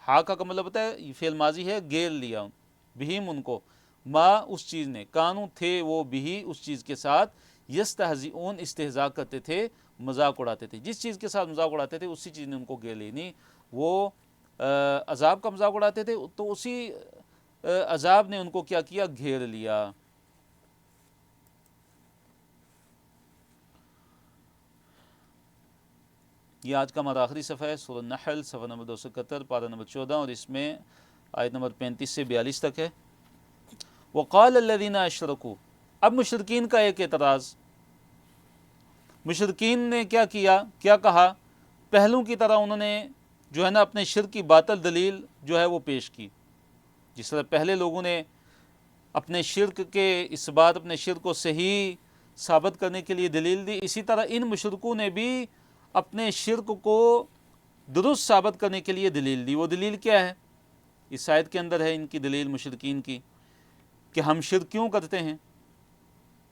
حاکا کا مطلب ہوتا ہے فعل ماضی ہے، گھیر لیا، بہم ان کو، ما اس چیز نے، کانو تھے وہ، بھی اس چیز کے ساتھ، یستہزئون استہزاء کرتے تھے، مذاق اڑاتے تھے، جس چیز کے ساتھ مذاق اڑاتے تھے اسی چیز نے ان کو گھیر لی۔ نہیں وہ عذاب کا مذاق اڑاتے تھے تو اسی عذاب نے ان کو کیا کیا، گھیر لیا۔ یہ آج کا ہمارا آخری صفحہ ہے، سورہ النحل، صفحہ نمبر 271، پارہ نمبر 14، اور اس میں آیت نمبر 35 سے 42 تک ہے۔ وقال الذین اشرکوا، اب مشرکین کا ایک اعتراض، مشرکین نے کیا کہا، پہلوں کی طرح انہوں نے جو ہے نا اپنے شرک کی باطل دلیل جو ہے وہ پیش کی۔ جس طرح پہلے لوگوں نے اپنے شرک کے اس بات، اپنے شرک کو صحیح ثابت کرنے کے لیے دلیل دی، اسی طرح ان مشرکوں نے بھی اپنے شرک کو درست ثابت کرنے کے لیے دلیل دی۔ وہ دلیل کیا ہے؟ اس آیت کے اندر ہے ان کی دلیل مشرکین کی، کہ ہم شرک کیوں کرتے ہیں۔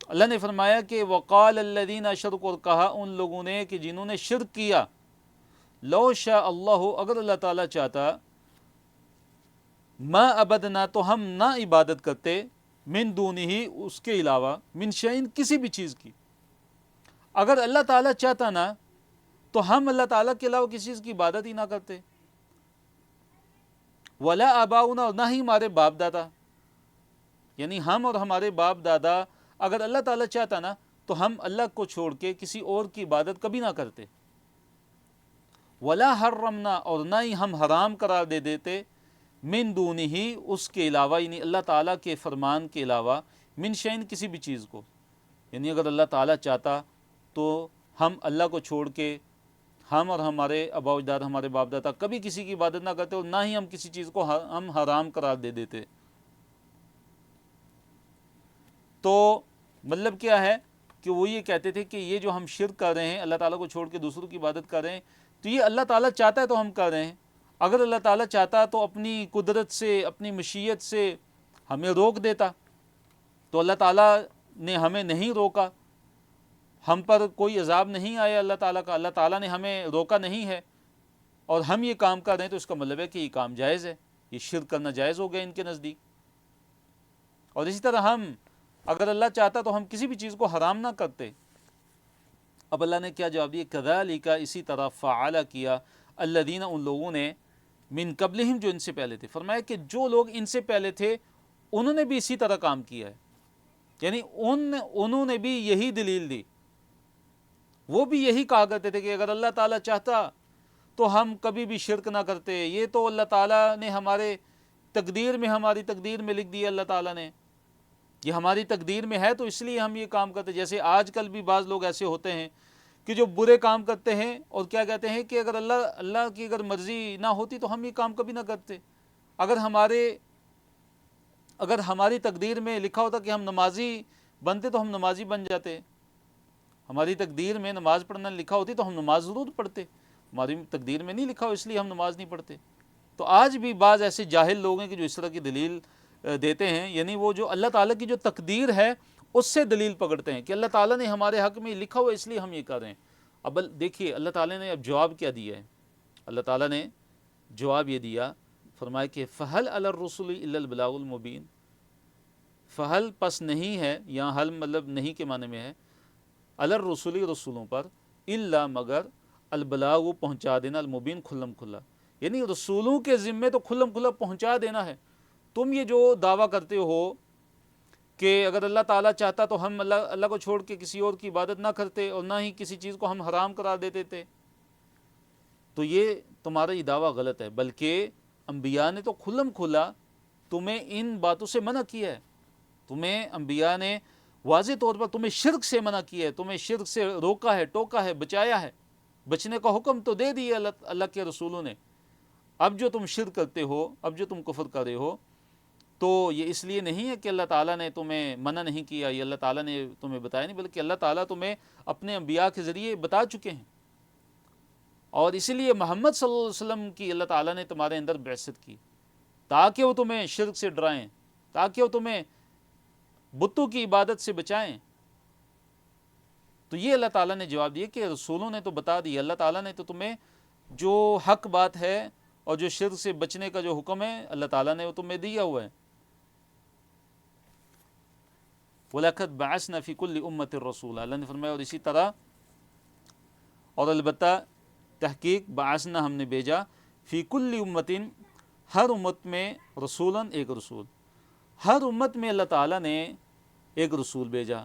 اللہ نے فرمایا کہ وقال الذین اشرکوا، اور کہا ان لوگوں نے کہ جنہوں نے شرک کیا، لو شاء اللہ، اگر اللہ تعالیٰ چاہتا، ما عبدنا، تو ہم نہ عبادت کرتے، من دونہ، اس کے علاوہ، من شیئن، کسی بھی چیز کی۔ اگر اللہ تعالیٰ چاہتا نا تو ہم اللہ تعالیٰ کے علاوہ کسی چیز کی عبادت ہی نہ کرتے۔ ولا آباؤنا، اور نہ ہی ہمارے باپ دادا، یعنی ہم اور ہمارے باپ دادا، اگر اللہ تعالیٰ چاہتا نا تو ہم اللہ کو چھوڑ کے کسی اور کی عبادت کبھی نہ کرتے۔ ولا حرمنا، اور نہ ہی ہم حرام قرار دے دیتے، من دونہ، اس کے علاوہ، یعنی اللہ تعالیٰ کے فرمان کے علاوہ، من شیئن، کسی بھی چیز کو، یعنی اگر اللہ تعالیٰ چاہتا تو ہم اللہ کو چھوڑ کے، ہم اور ہمارے آبا و اجداد، ہمارے باپ دادا کبھی کسی کی عبادت نہ کرتے، اور نہ ہی ہم کسی چیز کو ہم حرام قرار دے دیتے۔ تو مطلب کیا ہے کہ وہ یہ کہتے تھے کہ یہ جو ہم شرک کر رہے ہیں، اللہ تعالیٰ کو چھوڑ کے دوسروں کی عبادت کر رہے ہیں، تو یہ اللہ تعالیٰ چاہتا ہے تو ہم کر رہے ہیں۔ اگر اللہ تعالیٰ چاہتا تو اپنی قدرت سے، اپنی مشیت سے ہمیں روک دیتا، تو اللہ تعالیٰ نے ہمیں نہیں روکا، ہم پر کوئی عذاب نہیں آیا اللہ تعالیٰ کا، اللہ تعالیٰ نے ہمیں روکا نہیں ہے، اور ہم یہ کام کر رہے ہیں، تو اس کا مطلب ہے کہ یہ کام جائز ہے، یہ شرک کرنا جائز ہو گیا ان کے نزدیک۔ اور اسی طرح ہم، اگر اللہ چاہتا تو ہم کسی بھی چیز کو حرام نہ کرتے۔ اب اللہ نے کیا جواب دیا، کذالک، اسی طرح، فعل کیا، الذین، ان لوگوں نے، من قبلہم، جو ان سے پہلے تھے۔ فرمایا کہ جو لوگ ان سے پہلے تھے انہوں نے بھی اسی طرح کام کیا ہے، یعنی انہوں نے بھی یہی دلیل دی، وہ بھی یہی کہا کرتے تھے کہ اگر اللہ تعالیٰ چاہتا تو ہم کبھی بھی شرک نہ کرتے، یہ تو اللہ تعالیٰ نے ہماری تقدیر میں لکھ دیا، اللہ تعالیٰ نے، یہ ہماری تقدیر میں ہے تو اس لیے ہم یہ کام کرتے۔ جیسے آج کل بھی بعض لوگ ایسے ہوتے ہیں کہ جو برے کام کرتے ہیں اور کیا کہتے ہیں کہ اگر اللہ کی اگر مرضی نہ ہوتی تو ہم یہ کام کبھی نہ کرتے، اگر ہماری تقدیر میں لکھا ہوتا کہ ہم نمازی بنتے تو ہم نمازی بن جاتے، ہماری تقدیر میں نماز پڑھنا لکھا ہوتی تو ہم نماز ضرور پڑھتے، ہماری تقدیر میں نہیں لکھا ہو اس لیے ہم نماز نہیں پڑھتے۔ تو آج بھی بعض ایسے جاہل لوگ ہیں کہ جو اس طرح کی دلیل دیتے ہیں، یعنی وہ جو اللہ تعالیٰ کی جو تقدیر ہے اس سے دلیل پکڑتے ہیں کہ اللہ تعالیٰ نے ہمارے حق میں لکھا ہوا اس لیے ہم یہ کر رہے ہیں۔ اب دیکھیے اللہ تعالیٰ نے اب جواب کیا دیا ہے، اللہ تعالیٰ نے جواب یہ دیا، فرمایا کہ فَهَلْ عَلَى الرُّسُلِ إِلَّا الْبَلَاغُ الْمُبِينُ، فہل پس نہیں ہے، یہاں حل مطلب نہیں کے معنی میں ہے، علی الرسول رسولوں پر، الا مگر، البلاغ پہنچا دینا، المبین کھلم کھلا، یعنی رسولوں کے ذمے تو کھلم کھلا پہنچا دینا ہے۔ تم یہ جو دعویٰ کرتے ہو کہ اگر اللہ تعالیٰ چاہتا تو ہم اللہ کو چھوڑ کے کسی اور کی عبادت نہ کرتے اور نہ ہی کسی چیز کو ہم حرام قرار دیتے تھے، تو یہ تمہارا یہ دعویٰ غلط ہے، بلکہ انبیاء نے تو کھلم کھلا تمہیں ان باتوں سے منع کیا ہے، تمہیں انبیاء نے واضح طور پر تمہیں شرک سے منع کیا ہے، تمہیں شرک سے روکا ہے، ٹوکا ہے، بچایا ہے، بچنے کا حکم تو دے دیا اللہ کے رسولوں نے۔ اب جو تم شرک کرتے ہو، اب جو تم کفر کر رہے ہو، تو یہ اس لیے نہیں ہے کہ اللہ تعالیٰ نے تمہیں منع نہیں کیا، یہ اللہ تعالیٰ نے تمہیں بتایا نہیں، بلکہ اللہ تعالیٰ تمہیں اپنے انبیاء کے ذریعے بتا چکے ہیں، اور اسی لیے محمد صلی اللہ علیہ وسلم کی اللہ تعالیٰ نے تمہارے اندر بعثت کی تاکہ وہ تمہیں شرک سے ڈرائیں، تاکہ وہ تمہیں بتوں کی عبادت سے بچائیں۔ تو یہ اللہ تعالیٰ نے جواب دیا کہ رسولوں نے تو بتا دیا، اللہ تعالیٰ نے تو تمہیں جو حق بات ہے اور جو شرک سے بچنے کا جو حکم ہے اللہ تعالیٰ نے وہ تمہیں دیا ہوا ہے۔ وَلَقَدْ بَعَثْنَا فِي كُلِّ أُمَّةٍ رَسُولًا، اللہ نے فرمایا اور اسی طرح اور البتہ تحقیق بعثنا ہم نے بھیجا، فی کل امتٍ ہر امت میں، رسولاً ایک رسول، ہر امت میں اللہ تعالیٰ نے ایک رسول بھیجا،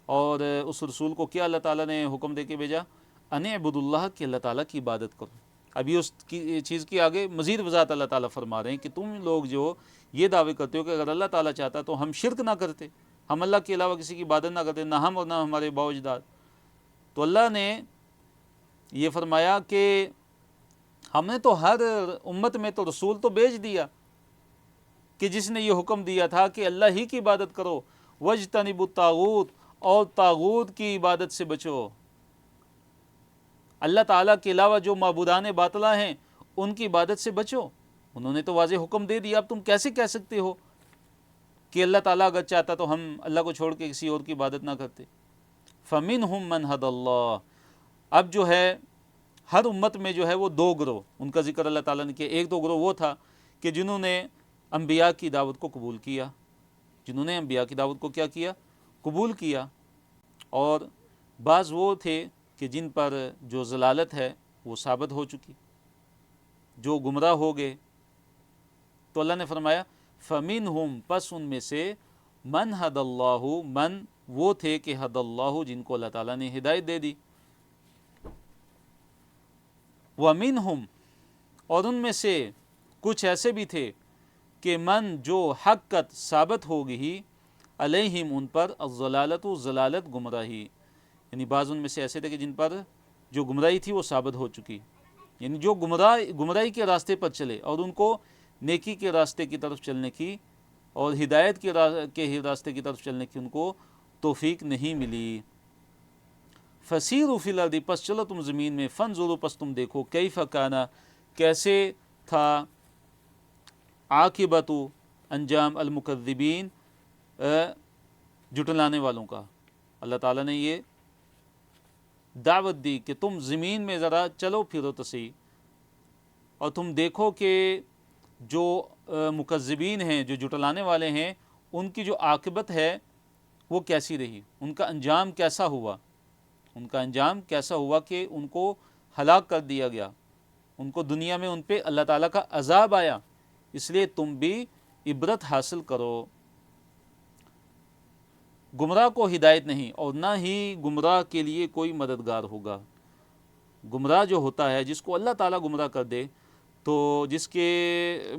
اور اس رسول کو کیا اللہ تعالیٰ نے حکم دے کے بھیجا، ان اعبدوا اللہ، کہ اللہ تعالیٰ کی عبادت کرو۔ ابھی اس چیز کی آگے مزید وضاحت اللہ تعالیٰ فرما رہے ہیں کہ تم لوگ جو یہ دعوے کرتے ہو کہ اگر اللہ تعالیٰ چاہتا تو ہم شرک نہ کرتے، ہم اللہ کے علاوہ کسی کی عبادت نہ کرتے، نہ ہم اور نہ ہمارے باء و اجداد، تو اللہ نے یہ فرمایا کہ ہم نے تو ہر امت میں تو رسول تو بھیج دیا کہ جس نے یہ حکم دیا تھا کہ اللہ ہی کی عبادت کرو، وَاجْتَنِبُوا الطَّاغُوتَ، اور طاغوت کی عبادت سے بچو، اللہ تعالیٰ کے علاوہ جو معبودان باطلہ ہیں ان کی عبادت سے بچو۔ انہوں نے تو واضح حکم دے دیا، اب تم کیسے کہہ سکتے ہو کہ اللہ تعالیٰ اگر چاہتا تو ہم اللہ کو چھوڑ کے کسی اور کی عبادت نہ کرتے۔ فَمِنْهُمْ مَنْ هَدَى اللَّهُ، اب جو ہے ہر امت میں جو ہے وہ دو گروہ، ان کا ذکر اللہ تعالیٰ نے کیا۔ ایک دو گروہ وہ تھا کہ جنہوں نے انبیاء کی دعوت کو قبول کیا، جنہوں نے انبیاء کی دعوت کو کیا کیا، قبول کیا، اور بعض وہ تھے کہ جن پر جو ضلالت ہے وہ ثابت ہو چکی، جو گمراہ ہو گئے۔ تو اللہ نے فرمایا فَمِنْهُمْ، پس ان میں سے، من ہد اللہ، من وہ تھے کہ ہد اللہ، جن کو اللہ تعالیٰ نے ہدایت دے دی، وَمِنْهُمْ، اور ان میں سے کچھ ایسے بھی تھے کہ من جو حقت ثابت ہو گئی، علیہم ان پر، الضلالت ضلالت گمراہی، یعنی بعض ان میں سے ایسے تھے کہ جن پر جو گمراہی تھی وہ ثابت ہو چکی، یعنی جو گمراہی کے راستے پر چلے اور ان کو نیکی کے راستے کی طرف چلنے کی اور ہدایت کے راستے کی طرف چلنے کی ان کو توفیق نہیں ملی۔ فسیروا فی الارض، پس چلو تم زمین میں، فانظروا، پس تم دیکھو، کیف کان، کیسے تھا، عاقبت انجام، المکذبین، جھٹلانے والوں کا۔ اللہ تعالیٰ نے یہ دعوت دی کہ تم زمین میں ذرا چلو پھرو تو صحیح، اور تم دیکھو کہ جو مکذبین ہیں، جو جھٹلانے والے ہیں، ان کی جو عاقبت ہے وہ کیسی رہی، ان کا انجام کیسا ہوا، ان کا انجام کیسا ہوا کہ ان کو ہلاک کر دیا گیا، ان کو دنیا میں ان پہ اللہ تعالیٰ کا عذاب آیا۔ اس لیے تم بھی عبرت حاصل کرو۔ گمراہ کو ہدایت نہیں، اور نہ ہی گمراہ کے لیے کوئی مددگار ہوگا۔ گمراہ جو ہوتا ہے، جس کو اللہ تعالیٰ گمراہ کر دے، تو جس کے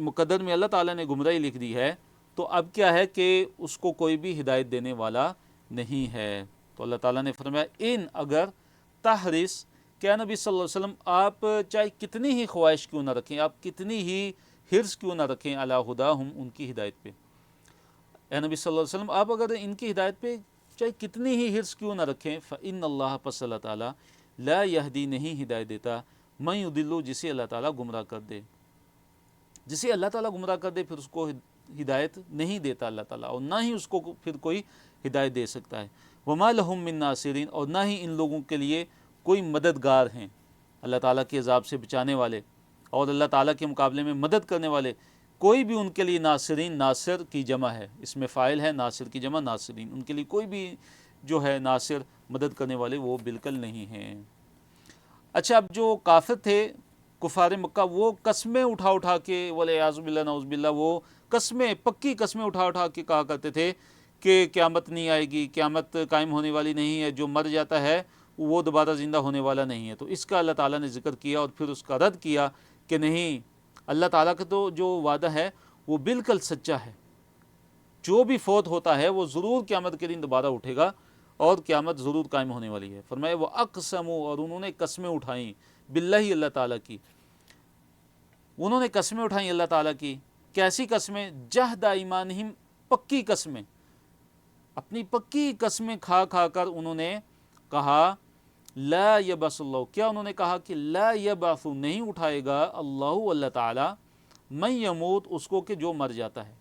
مقدر میں اللہ تعالیٰ نے گمراہی لکھ دی ہے، تو اب کیا ہے کہ اس کو کوئی بھی ہدایت دینے والا نہیں ہے۔ تو اللہ تعالیٰ نے فرمایا ان، اگر تحرس، کیا نبی صلی اللہ علیہ وسلم آپ چاہے کتنی ہی خواہش کیوں نہ رکھیں، آپ کتنی ہی حرص کیوں نہ رکھیں، علی ہداہم، ان کی ہدایت پہ، اے نبی صلی اللہ علیہ وسلم آپ اگر ان کی ہدایت پہ چاہے کتنی ہی حرص کیوں نہ رکھیں، فإن اللہ، پس اللہ تعالیٰ، لا یہدی، نہیں ہدایت دیتا، من یضل، جسے اللہ تعالیٰ گمراہ کر دے. جسے اللہ تعالیٰ گمراہ کر دے پھر اس کو ہدایت نہیں دیتا اللہ تعالیٰ، اور نہ ہی اس کو پھر کوئی ہدایت دے سکتا ہے. وما لہم من ناصرین، اور نہ ہی ان لوگوں کے لیے کوئی مددگار ہیں اللہ تعالیٰ کے عذاب سے بچانے والے اور اللہ تعالیٰ کے مقابلے میں مدد کرنے والے. کوئی بھی ان کے لیے ناصرین، ناصر کی جمع ہے، اس میں فاعل ہے، ناصر کی جمع ناصرین، ان کے لیے کوئی بھی جو ہے ناصر، مدد کرنے والے وہ بالکل نہیں ہیں. اچھا، اب جو کافر تھے کفار مکہ، وہ قسمیں اٹھا اٹھا کے، والعیاذ باللہ نعوذ باللہ، وہ قسمیں، پکی قسمیں اٹھا اٹھا کے کہا کرتے تھے کہ قیامت نہیں آئے گی، قیامت قائم ہونے والی نہیں ہے، جو مر جاتا ہے وہ دوبارہ زندہ ہونے والا نہیں ہے. تو اس کا اللہ تعالیٰ نے ذکر کیا اور پھر اس کا رد کیا کہ نہیں، اللہ تعالیٰ کا تو جو وعدہ ہے وہ بالکل سچا ہے، جو بھی فوت ہوتا ہے وہ ضرور قیامت کے دن دوبارہ اٹھے گا اور قیامت ضرور قائم ہونے والی ہے. فرمایا وہ اقسموا، اور انہوں نے قسمیں اٹھائیں، باللہ، اللہ تعالیٰ کی، انہوں نے قسمیں اٹھائیں اللہ تعالیٰ کی. کیسی قسمیں؟ جہد ایمانہم، پکی قسمیں، اپنی پکی قسمیں کھا کھا کر انہوں نے کہا لا یبعث اللہ، کیا انہوں نے کہا کہ لا یبعث، نہیں اٹھائے گا اللہ، اللہ تعالیٰ، من یموت، اس کو کہ جو مر جاتا ہے.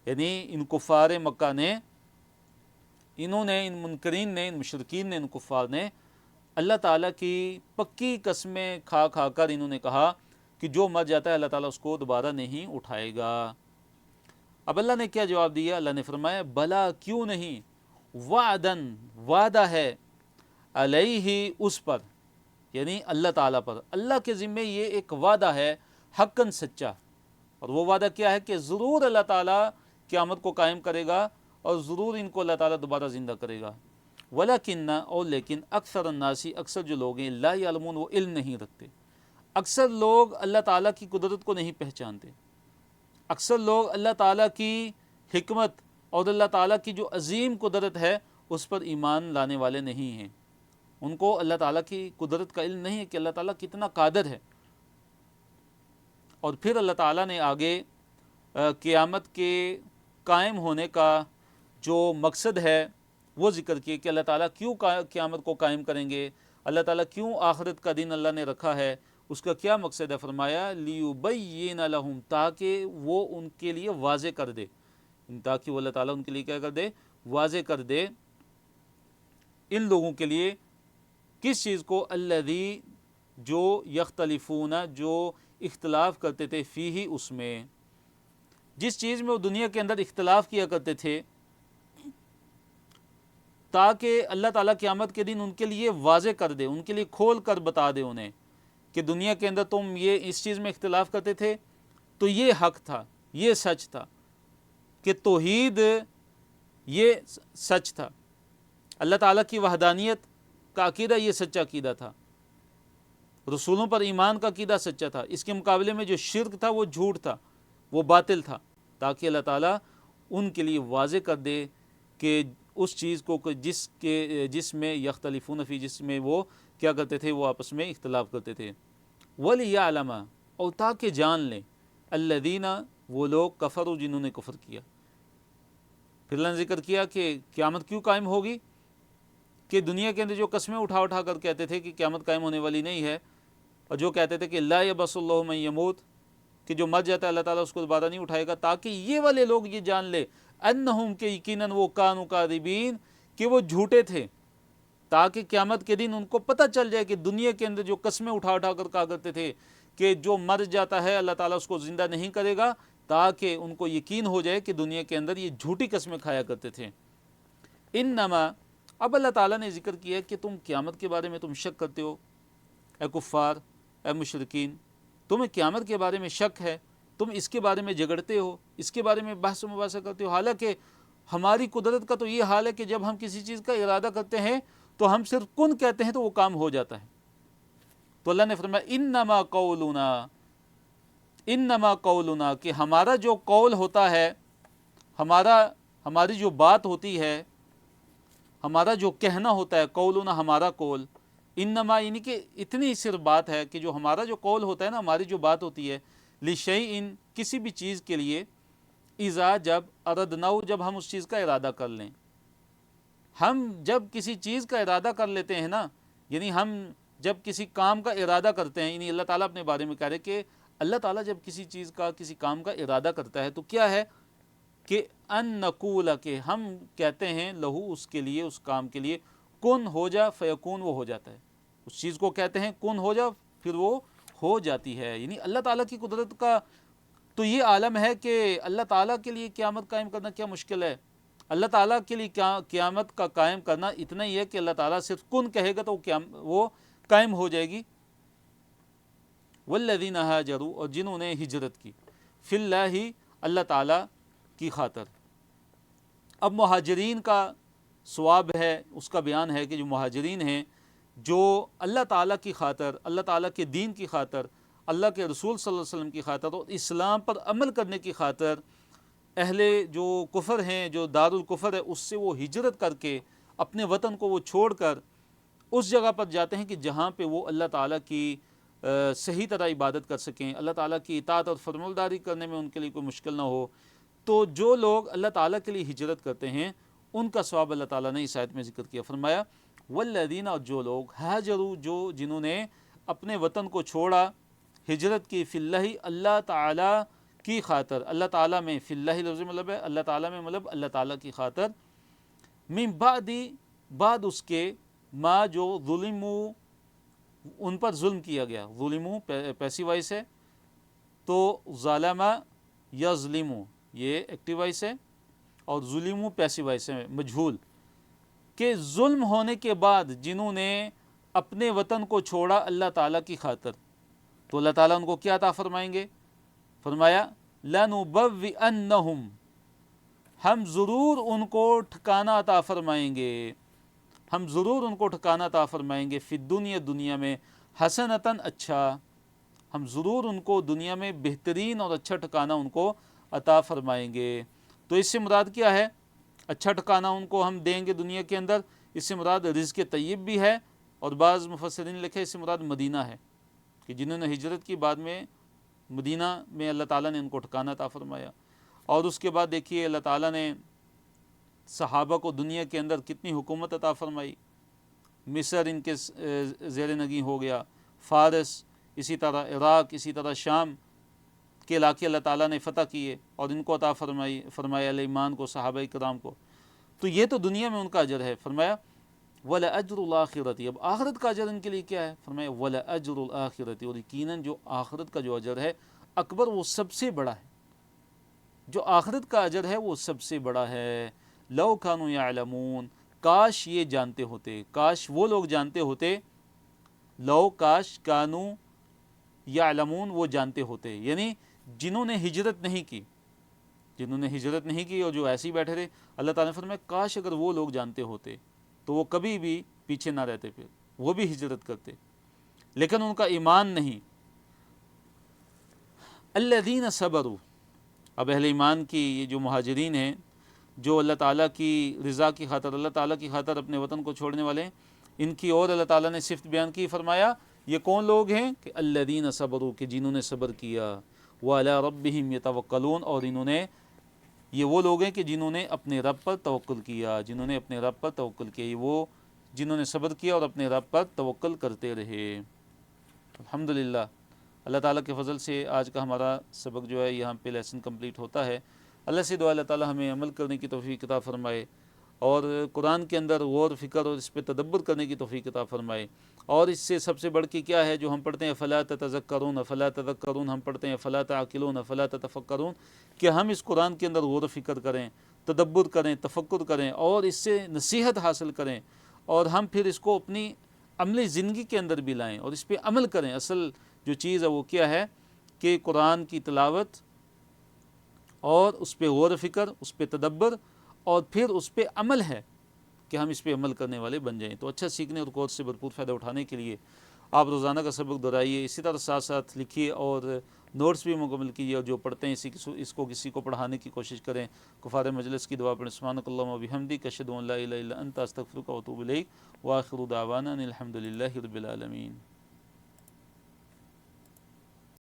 یعنی ان کفار مکہ نے، انہوں نے، ان منکرین نے، ان مشرکین نے، ان کفار نے اللہ تعالیٰ کی پکی قسمیں کھا کھا کر انہوں نے کہا کہ جو مر جاتا ہے اللہ تعالیٰ اس کو دوبارہ نہیں اٹھائے گا. اب اللہ نے کیا جواب دیا؟ اللہ نے فرمایا بلا، کیوں نہیں، وعدن، وعدہ ہے، علیہ، اس پر، یعنی اللہ تعالیٰ پر، اللہ کے ذمے یہ ایک وعدہ ہے حقاً سچا. اور وہ وعدہ کیا ہے کہ ضرور اللہ تعالیٰ قیامت کو قائم کرے گا اور ضرور ان کو اللہ تعالیٰ دوبارہ زندہ کرے گا. ولیکن، اور لیکن، اکثر الناس، اکثر جو لوگ ہیں، لا یعلمون، وہ علم نہیں رکھتے. اکثر لوگ اللہ تعالیٰ کی قدرت کو نہیں پہچانتے، اکثر لوگ اللہ تعالیٰ کی حکمت اور اللہ تعالیٰ کی جو عظیم قدرت ہے اس پر ایمان لانے والے نہیں ہیں. ان کو اللہ تعالیٰ کی قدرت کا علم نہیں ہے کہ اللہ تعالیٰ کتنا قادر ہے. اور پھر اللہ تعالیٰ نے آگے قیامت کے قائم ہونے کا جو مقصد ہے وہ ذکر کیے کہ اللہ تعالیٰ کیوں قیامت کو قائم کریں گے، اللہ تعالیٰ کیوں آخرت کا دن اللہ نے رکھا ہے، اس کا کیا مقصد ہے. فرمایا لیبین لہم، تاکہ وہ ان کے لیے واضح کر دے، تاکہ وہ اللہ تعالیٰ ان کے لیے کیا کر دے، واضح کر دے ان لوگوں کے لیے. کس چیز کو؟ الذی، جو، یختلفون، جو اختلاف کرتے تھے، فیہ، اس میں، جس چیز میں وہ دنیا کے اندر اختلاف کیا کرتے تھے، تاکہ اللہ تعالیٰ قیامت کے دن ان کے لیے واضح کر دے، ان کے لیے کھول کر بتا دے انہیں کہ دنیا کے اندر تم یہ اس چیز میں اختلاف کرتے تھے تو یہ حق تھا، یہ سچ تھا، کہ توحید یہ سچ تھا، اللہ تعالیٰ کی وحدانیت کا عقیدہ یہ سچا عقیدہ تھا، رسولوں پر ایمان کا عقیدہ سچا تھا. اس کے مقابلے میں جو شرک تھا وہ جھوٹ تھا، وہ باطل تھا، تاکہ اللہ تعالیٰ ان کے لیے واضح کر دے کہ اس چیز کو جس میں یختلفون فی، جس میں وہ کیا کرتے تھے، وہ آپس میں اختلاف کرتے تھے. وَلِيَعْلَمَ، اور تاکہ جان لیں، الَّذِينَ، وہ لوگ، کفروا، جنہوں نے کفر کیا. پھر اللہ نے ذکر کیا کہ قیامت کیوں قائم ہوگی، کہ دنیا کے اندر جو قسمیں اٹھا اٹھا کر کہتے تھے کہ قیامت قائم ہونے والی نہیں ہے، اور جو کہتے تھے کہ لا یبعث اللہ من یموت، کہ جو مر جاتا ہے اللہ تعالیٰ اس کو دوبارہ نہیں اٹھائے گا، تاکہ یہ والے لوگ یہ جان لے انہم، کہ یقیناً وہ کانوا کاذبین، کہ وہ جھوٹے تھے، تاکہ قیامت کے دن ان کو پتہ چل جائے کہ دنیا کے اندر جو قسمیں اٹھا اٹھا کر کہا کرتے تھے کہ جو مر جاتا ہے اللہ تعالیٰ اس کو زندہ نہیں کرے گا، تاکہ ان کو یقین ہو جائے کہ دنیا کے اندر یہ جھوٹی قسمیں کھایا کرتے تھے. انما، اب اللہ تعالیٰ نے ذکر کیا کہ تم قیامت کے بارے میں تم شک کرتے ہو، اے کفار، اے مشرکین، تمہیں قیامت کے بارے میں شک ہے، تم اس کے بارے میں جھگڑتے ہو، اس کے بارے میں بحث و مباحثہ کرتے ہو، حالانکہ ہماری قدرت کا تو یہ حال ہے کہ جب ہم کسی چیز کا ارادہ کرتے ہیں تو ہم صرف کن کہتے ہیں تو وہ کام ہو جاتا ہے. تو اللہ نے فرمایا انما قولنا، کہ ہمارا جو قول ہوتا ہے، ہماری جو بات ہوتی ہے، ہمارا جو کہنا ہوتا ہے، قولنا، ہمارا قول، انما، یعنی کہ اتنی صرف بات ہے کہ جو ہمارا جو قول ہوتا ہے نا، ہماری جو بات ہوتی ہے، لشیء، کسی بھی چیز کے لیے، اذا، جب، اردناہ، جب ہم اس چیز کا ارادہ کر لیں، ہم جب کسی چیز کا ارادہ کر لیتے ہیں نا، یعنی ہم جب کسی کام کا ارادہ کرتے ہیں، یعنی اللہ تعالیٰ اپنے بارے میں کہہ رہے کہ اللہ تعالیٰ جب کسی چیز کا کسی کام کا ارادہ کرتا ہے تو کیا ہے کہ ان نقول، کہ ہم کہتے ہیں لہو اس کے لیے، اس کام کے لیے، کن ہو جا فیکون، وہ ہو جاتا ہے. اس چیز کو کہتے ہیں کن ہو جا، پھر وہ ہو جاتی ہے. یعنی اللہ تعالیٰ کی قدرت کا تو یہ عالم ہے کہ اللہ تعالیٰ کے لیے قیامت قائم کرنا کیا مشکل ہے. اللہ تعالیٰ کے لیے قیامت کا قائم کرنا اتنا ہی ہے کہ اللہ تعالیٰ صرف کن کہے گا تو وہ قائم ہو جائے گی. والذین ہاجروا، اور جنہوں نے ہجرت کی، فی اللہ، اللہ تعالیٰ کی خاطر. اب مہاجرین کا ثواب ہے، اس کا بیان ہے کہ جو مہاجرین ہیں جو اللہ تعالیٰ کی خاطر، اللہ تعالیٰ کے دین کی خاطر، اللہ کے رسول صلی اللہ علیہ وسلم کی خاطر اور اسلام پر عمل کرنے کی خاطر، اہل جو کفر ہیں، جو دار الکفر ہے، اس سے وہ ہجرت کر کے اپنے وطن کو وہ چھوڑ کر اس جگہ پر جاتے ہیں کہ جہاں پہ وہ اللہ تعالیٰ کی صحیح طرح عبادت کر سکیں، اللہ تعالیٰ کی اطاعت اور فرمانبرداری کرنے میں ان کے لیے کوئی مشکل نہ ہو. تو جو لوگ اللہ تعالیٰ کے لیے ہجرت کرتے ہیں ان کا ثواب اللہ تعالیٰ نے اس آیت میں ذکر کیا. فرمایا والذین، اور جو لوگ ہاجروا، جنہوں نے اپنے وطن کو چھوڑا، ہجرت کی، فی اللہ، اللہ تعالیٰ کی خاطر، اللہ تعالیٰ میں، فی اللہ لفظ مطلب ہے اللہ تعالیٰ میں، مطلب اللہ تعالیٰ کی خاطر، من بعد اس کے، ما جو ظلموا، ان پر ظلم کیا گیا. ظلموا پیسیو وائس ہے، تو ظالمہ یظلموا یہ ایکٹیو وائس ہے، اور ظلموا پیسیو وائس ہے مجہول. کہ ظلم ہونے کے بعد جنہوں نے اپنے وطن کو چھوڑا اللہ تعالیٰ کی خاطر، تو اللہ تعالیٰ ان کو کیا عطا فرمائیں گے؟ فرمایا لَنُبَوِّئَنَّهُمْ، ہم ضرور ان کو ٹھکانہ عطا فرمائیں گے، ہم ضرور ان کو ٹھکانہ عطا فرمائیں گے، فی الدنیا، دنیا میں، حسنتاً، اچھا، ہم ضرور ان کو دنیا میں بہترین اور اچھا ٹھکانہ ان کو عطا فرمائیں گے. تو اس سے مراد کیا ہے؟ اچھا ٹھکانہ ان کو ہم دیں گے دنیا کے اندر. اس سے مراد رزق طیب بھی ہے، اور بعض مفسرین لکھے اس سے مراد مدینہ ہے، کہ جنہوں نے ہجرت کی بعد میں مدینہ میں اللہ تعالیٰ نے ان کو ٹھکانہ عطا فرمایا. اور اس کے بعد دیکھیے اللہ تعالیٰ نے صحابہ کو دنیا کے اندر کتنی حکومت عطا فرمائی. مصر ان کے زیر نگیں ہو گیا، فارس، اسی طرح عراق، اسی طرح شام کے علاقے اللہ تعالیٰ نے فتح کیے اور ان کو عطا فرمایا ایمان کو، صحابہ کرام کو. تو یہ تو دنیا میں ان کا اجر ہے. فرمایا وَلَأَجْرُ الْآخِرَةِ، اب آخرت کا اجر ان کے لیے کیا ہے؟ فرمایا وَلَأَجْرُ الْآخِرَةِ، اور یقیناً جو آخرت کا جو اجر ہے اکبر، وہ سب سے بڑا ہے. جو آخرت کا اجر ہے وہ سب سے بڑا ہے. لَوْ كَانُوا يَعْلَمُونَ، کاش یہ جانتے ہوتے، کاش وہ لوگ جانتے ہوتے، لو، کاش، کانو یعلمون، وہ جانتے ہوتے، یعنی جنہوں نے ہجرت نہیں کی، جنہوں نے ہجرت نہیں کی اور جو ایسے ہی بیٹھے رہے. اللہ تعالیٰ نے فرمایا کاش اگر وہ لوگ جانتے ہوتے تو وہ کبھی بھی پیچھے نہ رہتے، پھر وہ بھی ہجرت کرتے، لیکن ان کا ایمان نہیں. الذین صبروا، اب اہل ایمان کی یہ جو مہاجرین ہیں، جو اللہ تعالیٰ کی رضا کی خاطر، اللہ تعالیٰ کی خاطر اپنے وطن کو چھوڑنے والے ہیں، ان کی اور اللہ تعالیٰ نے صفت بیان کی. فرمایا یہ کون لوگ ہیں؟ کہ الذین صبروا، کہ جنہوں نے صبر کیا، وعلی ربہم یتوکلون، اور انہوں نے، یہ وہ لوگ ہیں کہ جنہوں نے اپنے رب پر توکل کیا، جنہوں نے اپنے رب پر توکل کیا، یہ وہ جنہوں نے صبر کیا اور اپنے رب پر توکل کرتے رہے. الحمدللہ اللہ تعالیٰ کے فضل سے آج کا ہمارا سبق جو ہے یہاں پہ لیسن کمپلیٹ ہوتا ہے. اللہ سے دعا اللہ تعالیٰ ہمیں عمل کرنے کی توفیق عطا فرمائے، اور قرآن کے اندر غور فکر اور اس پہ تدبر کرنے کی توفیق عطا فرمائے. اور اس سے سب سے بڑھ کے کیا ہے جو ہم پڑھتے ہیں فلا تتذکرون فلا تذکرون، ہم پڑھتے ہیں فلا تعقلون فلا تتفکرون، کہ ہم اس قرآن کے اندر غور و فکر کریں، تدبر کریں، تفکر کریں اور اس سے نصیحت حاصل کریں، اور ہم پھر اس کو اپنی عملی زندگی کے اندر بھی لائیں اور اس پہ عمل کریں. اصل جو چیز ہے وہ کیا ہے کہ قرآن کی تلاوت اور اس پہ غور و فکر، اس پہ تدبر، اور پھر اس پہ عمل ہے کہ ہم اس پہ عمل کرنے والے بن جائیں. تو اچھا سیکھنے اور کورس سے بھرپور فائدہ اٹھانے کے لیے آپ روزانہ کا سبق دہرائیے، اسی طرح ساتھ ساتھ لکھیے اور نوٹس بھی مکمل کیجیے، اور جو پڑھتے ہیں اس کو کسی کو پڑھانے کی کوشش کریں. کفار مجلس کی دعا پڑھیں. سبحانک اللہم و بحمدک، اشہد ان لا الہ الا انت، استغفرک و اتوب الیک، وآخر دعوانا ان الحمد للہ رب العالمین.